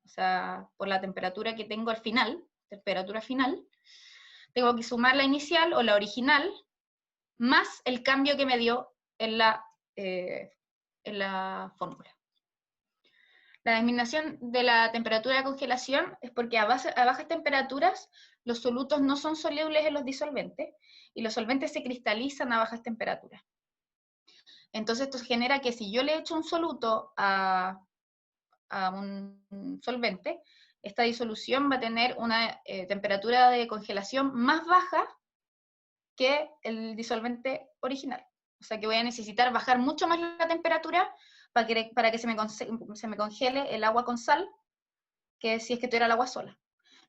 [SPEAKER 1] o sea, por la temperatura que tengo al final, temperatura final, tengo que sumar la inicial o la original, más el cambio que me dio en la fórmula. La disminución de la temperatura de congelación es porque a bajas temperaturas los solutos no son solubles en los disolventes y los solventes se cristalizan a bajas temperaturas. Entonces esto genera que si yo le echo un soluto a un solvente, esta disolución va a tener una temperatura de congelación más baja que el disolvente original. O sea que voy a necesitar bajar mucho más la temperatura para que se me congele el agua con sal, que si es que tuviera el agua sola.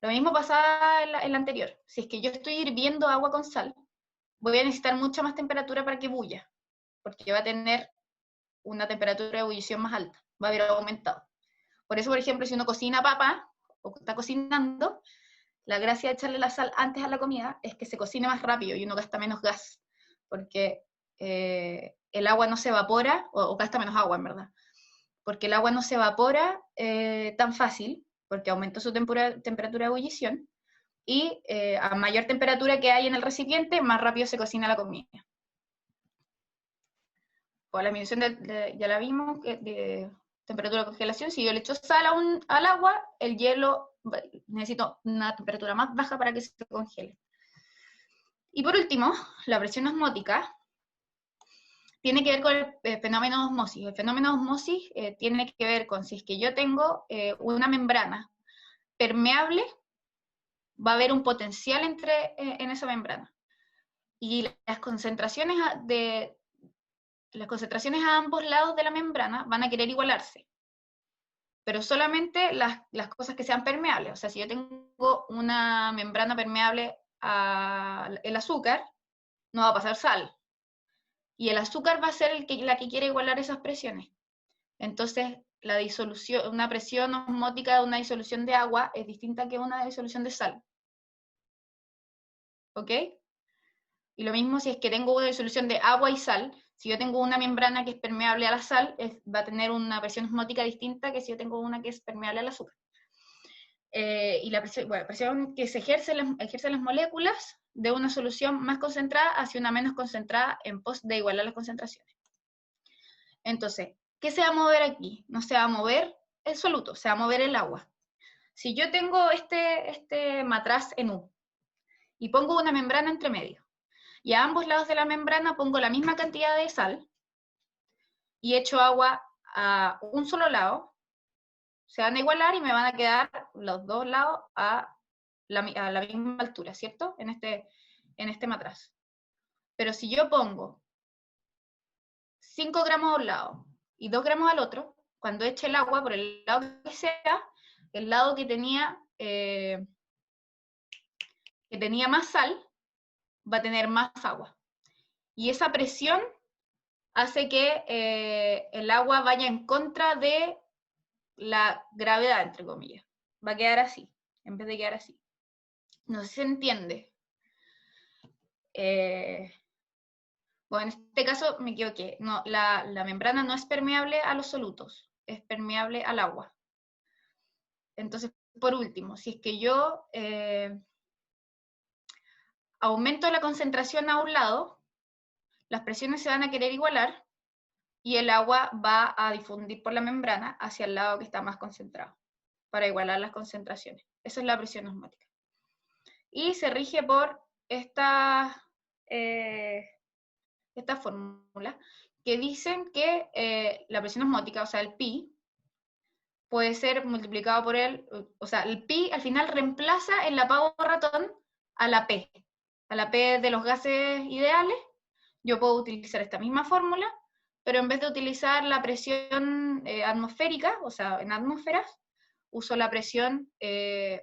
[SPEAKER 1] Lo mismo pasaba en la anterior. Si es que yo estoy hirviendo agua con sal, voy a necesitar mucha más temperatura para que bulla, porque va a tener una temperatura de ebullición más alta, va a haber aumentado. Por eso, por ejemplo, si uno cocina papa, o está cocinando, la gracia de echarle la sal antes a la comida es que se cocine más rápido y uno gasta menos gas, porque el agua no se evapora, o gasta menos agua en verdad, porque el agua no se evapora tan fácil, porque aumentó su temperatura de ebullición, y a mayor temperatura que hay en el recipiente, más rápido se cocina la comida. Pues la disminución ya la vimos, de temperatura de congelación, si yo le echo sal al agua, el hielo necesito una temperatura más baja para que se congele. Y por último, la presión osmótica tiene que ver con el fenómeno de osmosis. El fenómeno de osmosis tiene que ver con si es que yo tengo una membrana permeable, va a haber un potencial en esa membrana. Y las concentraciones a ambos lados de la membrana van a querer igualarse, pero solamente las cosas que sean permeables. O sea, si yo tengo una membrana permeable al azúcar, no va a pasar sal. Y el azúcar va a ser la que quiere igualar esas presiones. Entonces, una presión osmótica de una disolución de agua es distinta que una disolución de sal. ¿Ok? Y lo mismo si es que tengo una disolución de agua y sal. Si yo tengo una membrana que es permeable a la sal, va a tener una presión osmótica distinta que si yo tengo una que es permeable al azúcar. Y la presión que se ejercen las moléculas de una solución más concentrada hacia una menos concentrada en pos de igualar las concentraciones. Entonces, ¿qué se va a mover aquí? No se va a mover el soluto, se va a mover el agua. Si yo tengo este matraz en U y pongo una membrana entre medio, y a ambos lados de la membrana pongo la misma cantidad de sal y echo agua a un solo lado, se van a igualar y me van a quedar los dos lados a la misma altura, ¿cierto? En este matraz. Pero si yo pongo 5 gramos a un lado y 2 gramos al otro, cuando eche el agua por el lado que sea, el lado que tenía más sal va a tener más agua. Y esa presión hace que el agua vaya en contra de la gravedad, entre comillas. Va a quedar así, en vez de quedar así. No sé si se entiende. Bueno, en este caso me equivoqué. No, la membrana no es permeable a los solutos, es permeable al agua. Entonces, por último, si es que yo aumento la concentración a un lado, las presiones se van a querer igualar y el agua va a difundir por la membrana hacia el lado que está más concentrado, para igualar las concentraciones. Esa es la presión osmótica. Y se rige por esta fórmula, que dicen que la presión osmótica, o sea, el pi, puede ser multiplicado por el pi al final reemplaza en la pavo ratón a la P. a la P de los gases ideales, yo puedo utilizar esta misma fórmula, pero en vez de utilizar la presión atmosférica, o sea, en atmósferas, uso la presión,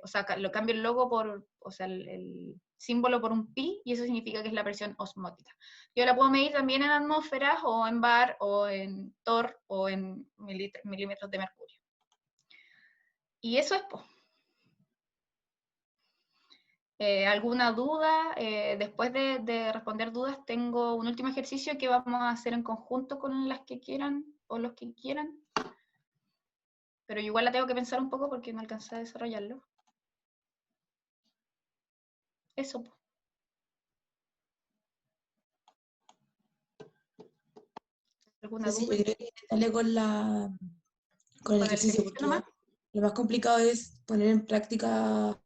[SPEAKER 1] o sea, lo cambio el logo por, o sea, el símbolo por un pi, y eso significa que es la presión osmótica. Yo la puedo medir también en atmósferas, o en bar, o en torr, o en milímetros de mercurio. Y eso es, pues. ¿Alguna duda? Después de responder dudas, tengo un último ejercicio que vamos a hacer en conjunto con las que quieran, o los que quieran. Pero igual la tengo que pensar un poco porque no alcancé a desarrollarlo. Eso. ¿Alguna
[SPEAKER 3] Sí,
[SPEAKER 1] duda?
[SPEAKER 3] yo creo que dale con el ejercicio, porque
[SPEAKER 1] nomás?
[SPEAKER 3] lo más complicado es poner en práctica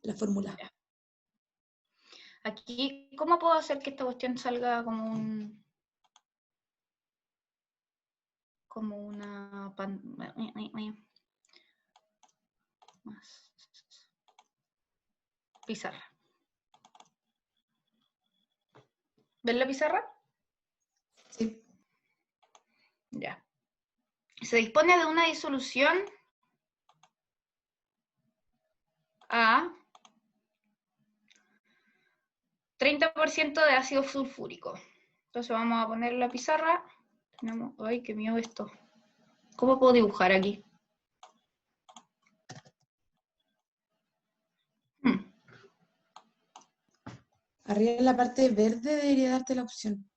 [SPEAKER 3] la fórmula.
[SPEAKER 1] Ya. Aquí, ¿cómo puedo hacer que esta cuestión salga como una pizarra? ¿Ven la pizarra?
[SPEAKER 3] Sí.
[SPEAKER 1] Ya. Se dispone de una disolución a 30% de ácido sulfúrico. Entonces vamos a poner la pizarra. Ay, qué miedo esto. ¿Cómo puedo dibujar aquí?
[SPEAKER 3] Arriba en la parte verde debería darte la opción.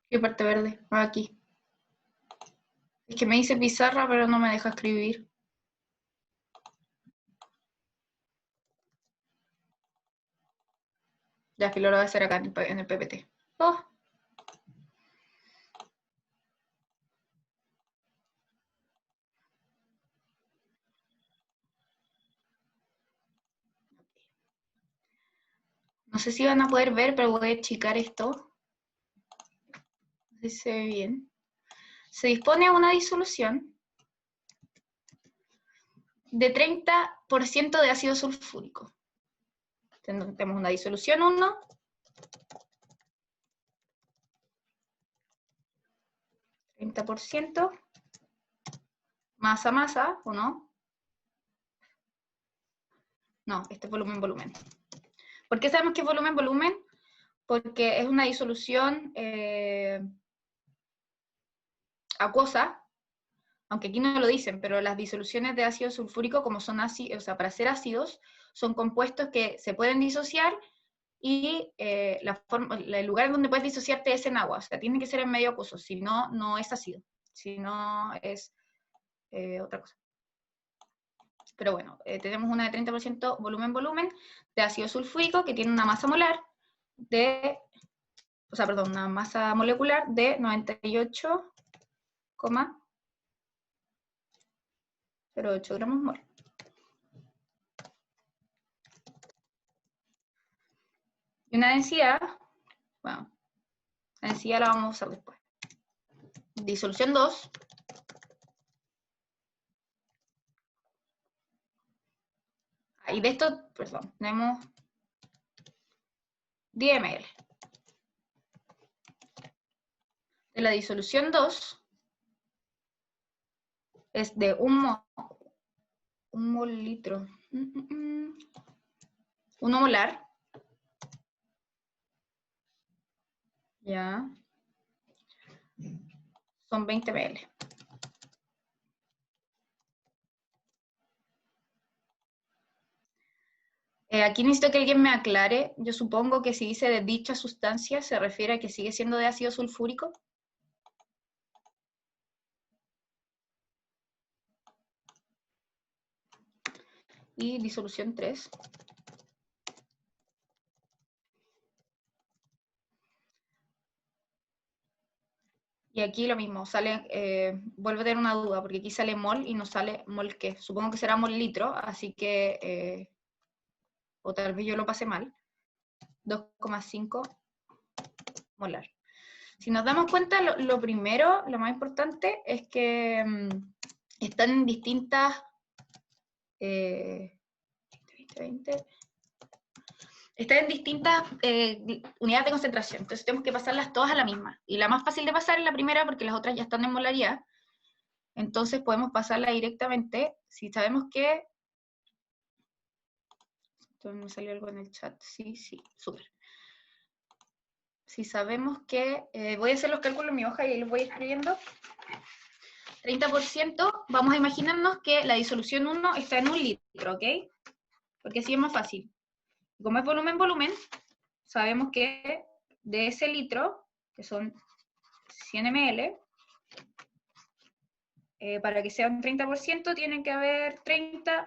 [SPEAKER 1] ¿Qué parte verde? Aquí. Es que me dice pizarra, pero no me deja escribir. Ya, que lo voy a hacer acá en el PPT. Oh. No sé si van a poder ver, pero voy a achicar esto. No sé si se ve bien. Se dispone una disolución de 30% de ácido sulfúrico. Tenemos una disolución 1, 30%, masa, ¿o no? No, este es volumen. ¿Por qué sabemos que es volumen? Porque es una disolución acuosa, aunque aquí no lo dicen, pero las disoluciones de ácido sulfúrico, como son ácidos, o sea, para ser ácidos, son compuestos que se pueden disociar y el lugar donde puedes disociarte es en agua, o sea, tiene que ser en medio acuoso, si no, no es ácido, si no es otra cosa. Pero bueno, tenemos una de 30% volumen de ácido sulfúrico que tiene una masa molar una masa molecular de 98,08 gramos mol. Y una densidad, bueno, la densidad la vamos a usar después. Disolución 2. Y de esto, perdón, tenemos 10 ml. De la disolución 2 es de un mol litro. 1 molar. Ya. Son 20 ml. Aquí necesito que alguien me aclare. Yo supongo que si dice de dicha sustancia, se refiere a que sigue siendo de ácido sulfúrico. Y disolución 3. Y aquí lo mismo, sale, vuelvo a tener una duda, porque aquí sale mol y no sale mol qué. Supongo que será mol litro, así que, o tal vez yo lo pasé mal. 2,5 molar. Si nos damos cuenta, lo primero, lo más importante, es que están en distintas... 20. Están en distintas unidades de concentración, entonces tenemos que pasarlas todas a la misma. Y la más fácil de pasar es la primera porque las otras ya están en molaridad. Entonces podemos pasarla directamente si sabemos que... Entonces me salió algo en el chat. Sí, súper. Si sabemos que... voy a hacer los cálculos en mi hoja y ahí los voy escribiendo. 30%, vamos a imaginarnos que la disolución 1 está en 1 litro, ¿ok? Porque así es más fácil. Como es volumen, sabemos que de ese litro, que son 100 ml, para que sea un 30%, tienen que haber 300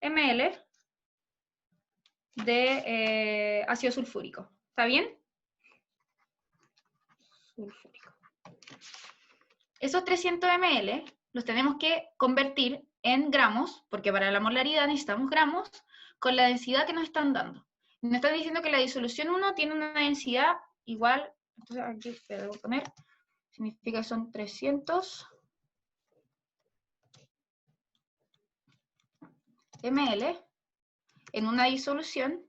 [SPEAKER 1] ml de ácido sulfúrico. ¿Está bien? Sulfúrico. Esos 300 ml los tenemos que convertir en gramos, porque para la molaridad necesitamos gramos, con la densidad que nos están dando. Nos están diciendo que la disolución 1 tiene una densidad igual, entonces aquí te debo poner, significa que son 300 ml en una disolución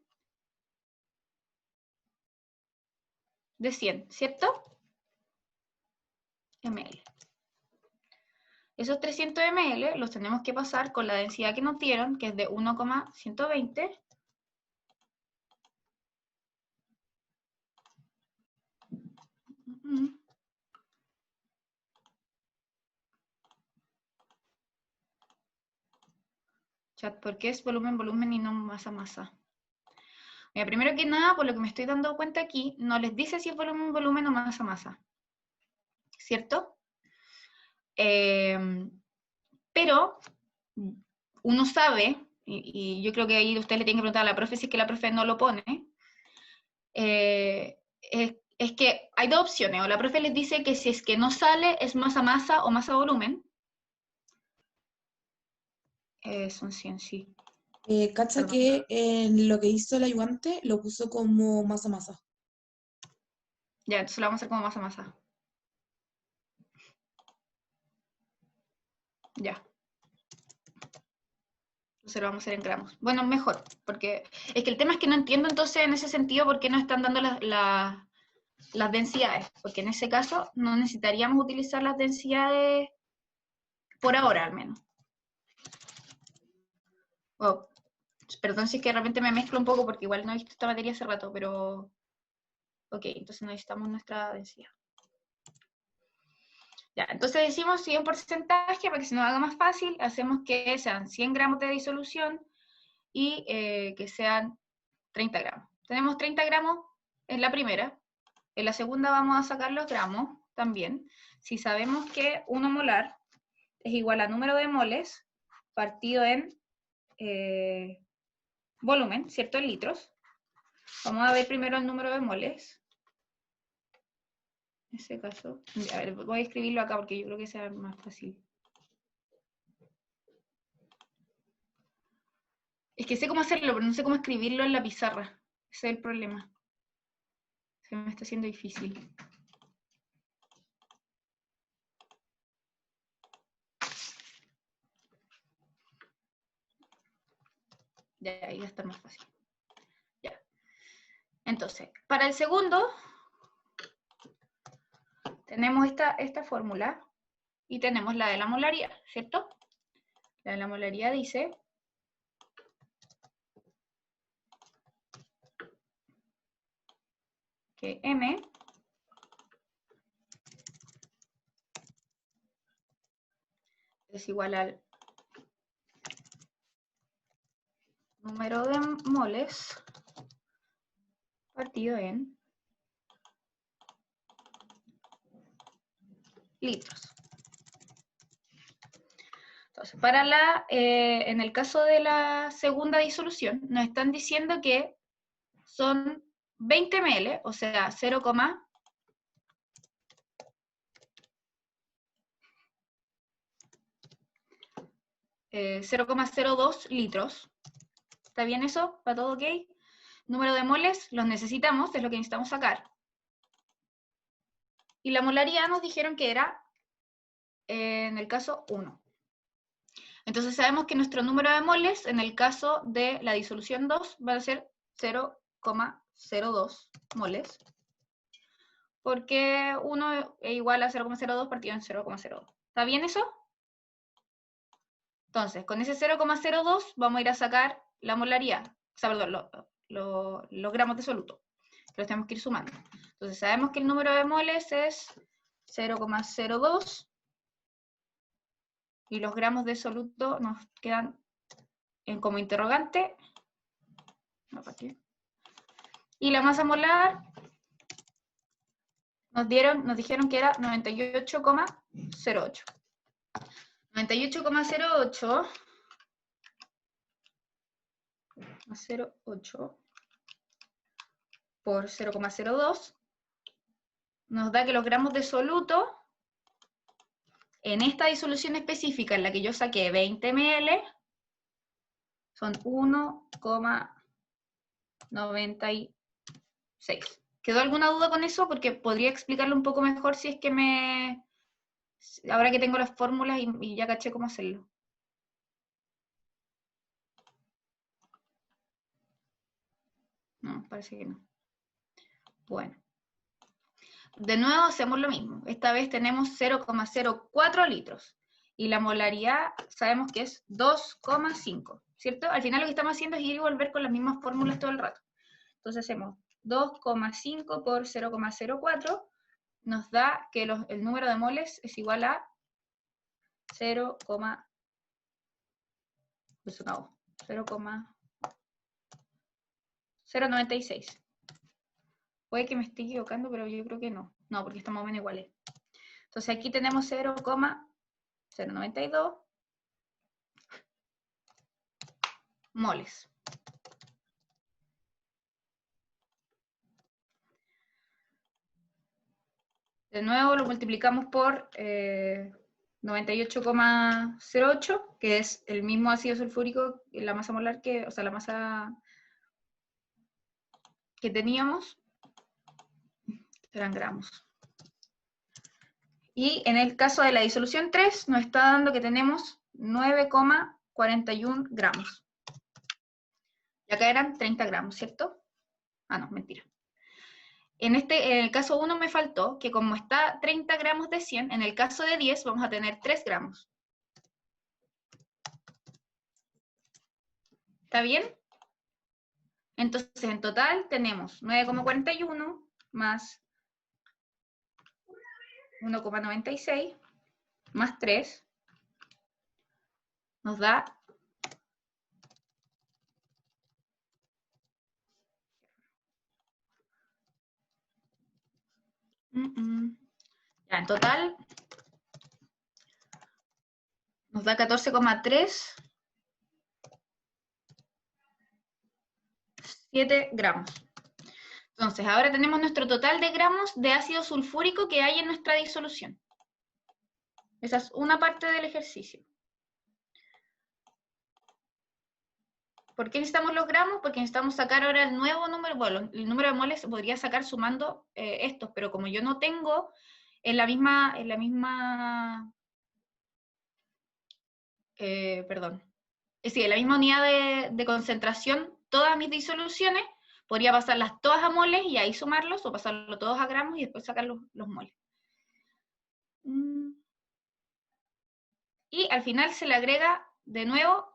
[SPEAKER 1] de 100, ¿cierto? ml. Esos 300 ml los tenemos que pasar con la densidad que nos dieron, que es de 1,120. Chat, ¿por qué es volumen y no masa? Mira, primero que nada, por lo que me estoy dando cuenta aquí, no les dice si es volumen o masa. ¿Cierto? Pero uno sabe, y yo creo que ahí usted le tiene que preguntar a la profe si es que la profe no lo pone, es que hay dos opciones, o la profe les dice que si es que no sale es masa o masa-volumen. Son 100, sí.
[SPEAKER 3] Cacha que en lo que hizo el ayudante lo puso como masa.
[SPEAKER 1] Ya, entonces lo vamos a hacer como masa. Ya. Entonces lo vamos a hacer en gramos. Bueno, mejor, porque es que el tema es que no entiendo entonces en ese sentido por qué no están dando las densidades, porque en ese caso no necesitaríamos utilizar las densidades por ahora al menos. Oh, perdón si es que de repente me mezclo un poco porque igual no he visto esta materia hace rato, pero... Ok, entonces necesitamos nuestra densidad. Ya, entonces decimos si un porcentaje, para que se nos haga más fácil, hacemos que sean 100 gramos de disolución y que sean 30 gramos. Tenemos 30 gramos en la primera, en la segunda vamos a sacar los gramos también. Si sabemos que 1 molar es igual a número de moles partido en volumen, ¿cierto? En litros. Vamos a ver primero el número de moles. En ese caso, a ver, voy a escribirlo acá porque yo creo que sea más fácil. Es que sé cómo hacerlo, pero no sé cómo escribirlo en la pizarra. Ese es el problema. Se me está haciendo difícil. Ya, ahí va a estar más fácil. Ya. Entonces, para el segundo, tenemos esta fórmula y tenemos la de la molaridad, ¿cierto? La de la molaridad dice que M es igual al número de moles partido en litros. Entonces, en el caso de la segunda disolución, nos están diciendo que son 20 ml, o sea, 0,02 litros. ¿Está bien eso? ¿Va todo ok? Número de moles, los necesitamos, es lo que necesitamos sacar. Y la molaridad nos dijeron que era, en el caso, 1. Entonces sabemos que nuestro número de moles, en el caso de la disolución 2, va a ser 0,02 moles, porque 1 es igual a 0,02 partido en 0,02. ¿Está bien eso? Entonces, con ese 0,02 vamos a ir a sacar la molaridad, o sea, perdón, los gramos de soluto, que los tenemos que ir sumando. Entonces sabemos que el número de moles es 0,02 y los gramos de soluto nos quedan como interrogante. Y la masa molar nos dijeron que era 98,08. 98,08 por 0,02 nos da que los gramos de soluto en esta disolución específica en la que yo saqué 20 ml son 1,96. ¿Quedó alguna duda con eso? Porque podría explicarlo un poco mejor si es que ahora que tengo las fórmulas y ya caché cómo hacerlo. No, parece que no. Bueno. De nuevo hacemos lo mismo. Esta vez tenemos 0,04 litros. Y la molaridad sabemos que es 2,5. ¿Cierto? Al final lo que estamos haciendo es ir y volver con las mismas fórmulas todo el rato. Entonces hacemos 2,5 por 0,04. Nos da que el número de moles es igual a 0,096. Puede que me esté equivocando, pero yo creo que no. No, porque estamos más o menos iguales. Entonces aquí tenemos 0,092 moles. De nuevo lo multiplicamos por 98,08, que es el mismo ácido sulfúrico, la masa molar o sea, la masa que teníamos, eran gramos. Y en el caso de la disolución 3, nos está dando que tenemos 9,41 gramos. Y acá eran 30 gramos, ¿cierto? Ah, no, mentira. En el caso 1 me faltó que como está 30 gramos de 100, en el caso de 10 vamos a tener 3 gramos. ¿Está bien? Entonces en total tenemos 9,41 más 1,96 más 3 nos da 'Ya, en total nos da 14,37 gramos. Entonces, ahora tenemos nuestro total de gramos de ácido sulfúrico que hay en nuestra disolución. Esa es una parte del ejercicio. ¿Por qué necesitamos los gramos? Porque necesitamos sacar ahora el nuevo número, bueno, el número de moles se podría sacar sumando estos, pero como yo no tengo en la misma unidad de concentración todas mis disoluciones, podría pasarlas todas a moles y ahí sumarlos, o pasarlo todos a gramos y después sacar los moles. Y al final se le agrega de nuevo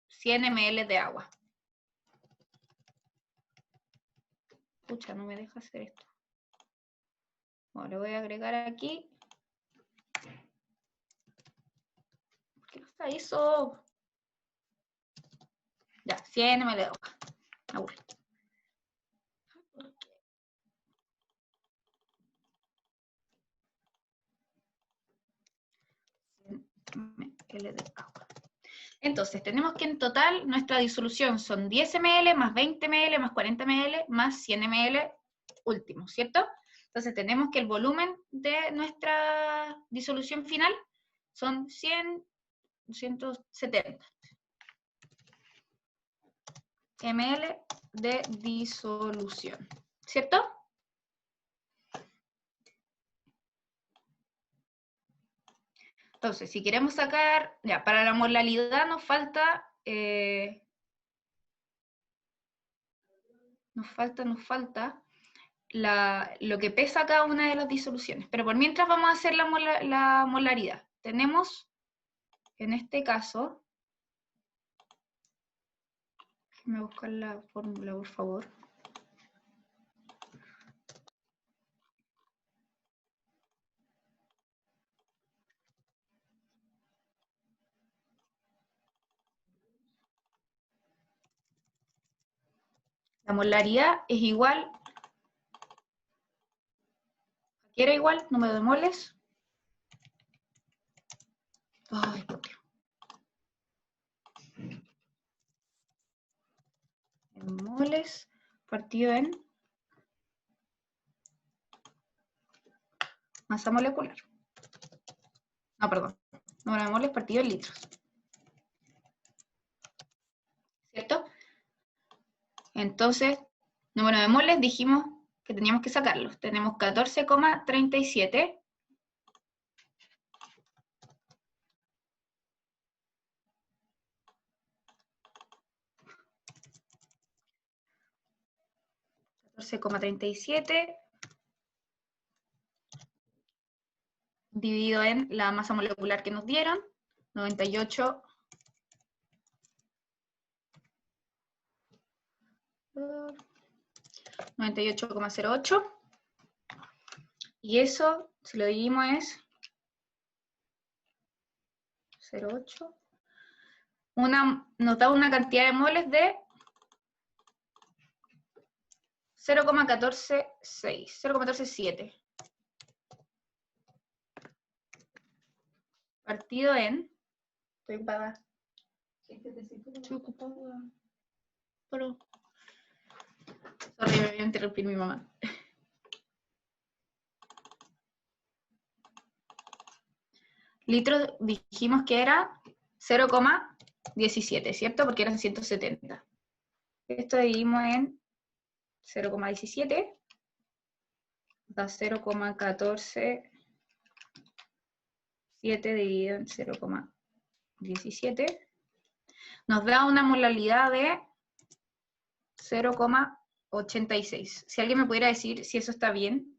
[SPEAKER 1] 100 ml de agua. Pucha, no me deja hacer esto. Bueno, le voy a agregar aquí. ¿Por qué no está eso? Ya, 100 ml de agua. Aburre. 100 ml de agua. Entonces, tenemos que en total nuestra disolución son 10 ml más 20 ml más 40 ml más 100 ml último, ¿cierto? Entonces, tenemos que el volumen de nuestra disolución final son 270 ml de disolución, ¿cierto? Entonces, si queremos sacar, ya, para la molaridad nos falta, lo que pesa cada una de las disoluciones. Pero por mientras vamos a hacer la molaridad. Tenemos, en este caso, déjame buscar la fórmula, por favor. La molaridad es igual, aquí era igual, número de moles. Ay, por Dios. En moles partido en masa molecular. No, perdón. Número de moles partido en litros. ¿Cierto? Entonces, número de moles dijimos que teníamos que sacarlos. Tenemos 14,37. Dividido en la masa molecular que nos dieron, 98. 98,08. Y eso, si lo dividimos, es 0,8. Nos da una cantidad de moles de 0,146, 0,147. Partido en... Estoy ocupada. Estoy ocupada. Pero... Sorry, me voy a interrumpir mi mamá. Litros dijimos que era 0,17, ¿cierto? Porque eran 170. Esto dividimos en 0,17, da 0,147 dividido en 0,17. Nos da una molaridad de 0,86. Si alguien me pudiera decir si eso está bien,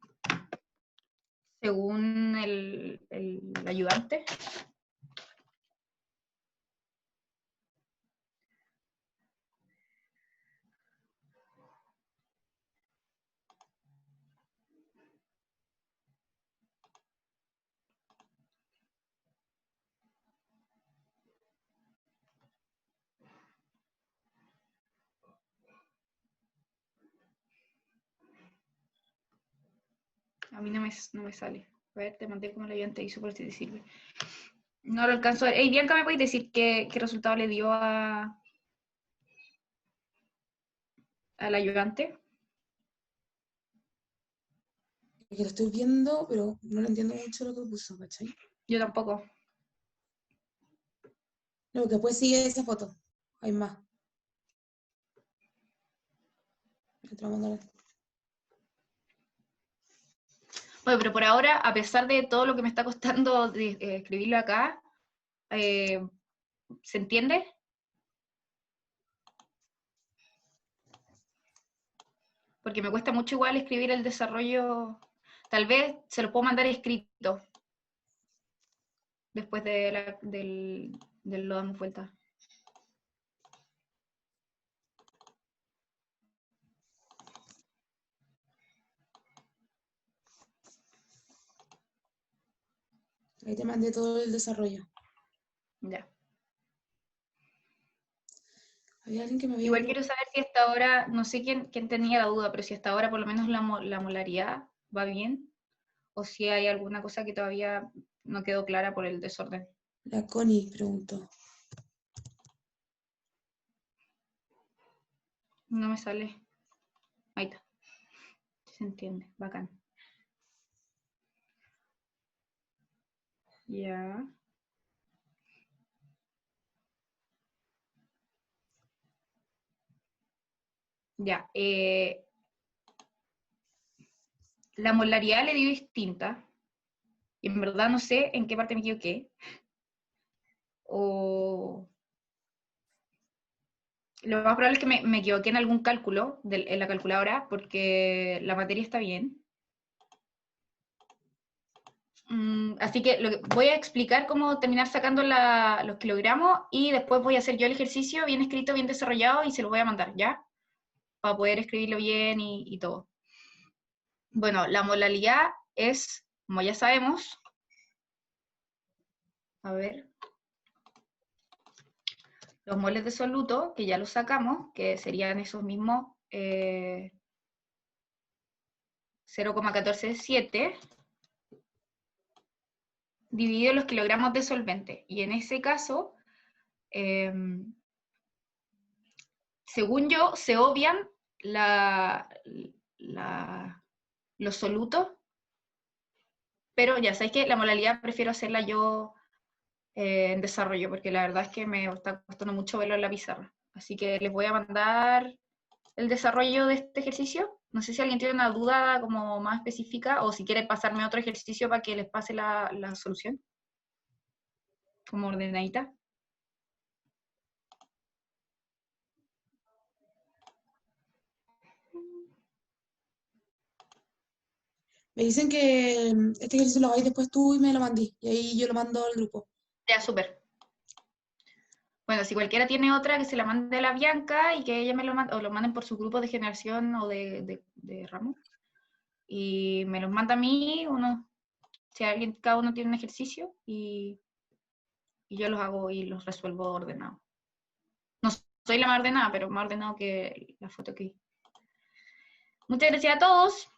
[SPEAKER 1] según el ayudante. A mí no me sale. A ver, te mandé como el ayudante hizo por si te sirve. No lo alcanzo a ver. Hey, Bianca, ¿me puedes decir qué resultado le dio al ayudante?
[SPEAKER 3] Que lo estoy viendo, pero no lo entiendo mucho lo que puso, ¿cachai?
[SPEAKER 1] Yo tampoco.
[SPEAKER 3] No, que después sigue esa foto. Hay más. Te la mando.
[SPEAKER 1] Bueno, pero por ahora, a pesar de todo lo que me está costando escribirlo acá, ¿se entiende? Porque me cuesta mucho igual escribir el desarrollo. Tal vez se lo puedo mandar escrito después del lo damos vuelta.
[SPEAKER 3] Ahí te mandé todo el desarrollo.
[SPEAKER 1] Ya.
[SPEAKER 3] Había alguien que me había...
[SPEAKER 1] Igual quiero saber si hasta ahora, no sé quién tenía la duda, pero si hasta ahora por lo menos la molaridad va bien, o si hay alguna cosa que todavía no quedó clara por el desorden.
[SPEAKER 3] La Connie preguntó.
[SPEAKER 1] No me sale. Ahí está. Se entiende, bacán. Ya. Ya. La molaridad le dio distinta. y en verdad no sé en qué parte me equivoqué. O lo más probable es que me equivoqué en algún cálculo en la calculadora, porque la materia está bien. Así que voy a explicar cómo terminar sacando los kilogramos y después voy a hacer yo el ejercicio bien escrito, bien desarrollado y se lo voy a mandar, ¿ya? Para poder escribirlo bien y todo. Bueno, la molalidad es, como ya sabemos, a ver, los moles de soluto, que ya los sacamos, que serían esos mismos 0,147, dividido en los kilogramos de solvente. Y en ese caso, según yo, se obvian los solutos, pero ya sabéis que la molalidad prefiero hacerla yo en desarrollo, porque la verdad es que me está costando mucho verlo en la pizarra. Así que les voy a mandar el desarrollo de este ejercicio. No sé si alguien tiene una duda como más específica, o si quiere pasarme otro ejercicio para que les pase la solución, como ordenadita.
[SPEAKER 3] Me dicen que este ejercicio lo hagáis después tú y me lo mandí. Y ahí yo lo mando al grupo.
[SPEAKER 1] Ya, súper. Bueno, si cualquiera tiene otra, que se la mande a la Bianca y que ella me lo mande, o lo manden por su grupo de generación o de ramo. Y me los manda a mí, si alguien, cada uno tiene un ejercicio, y yo los hago y los resuelvo ordenado. No soy la más ordenada, pero más ordenado que la foto que vi. Muchas gracias a todos.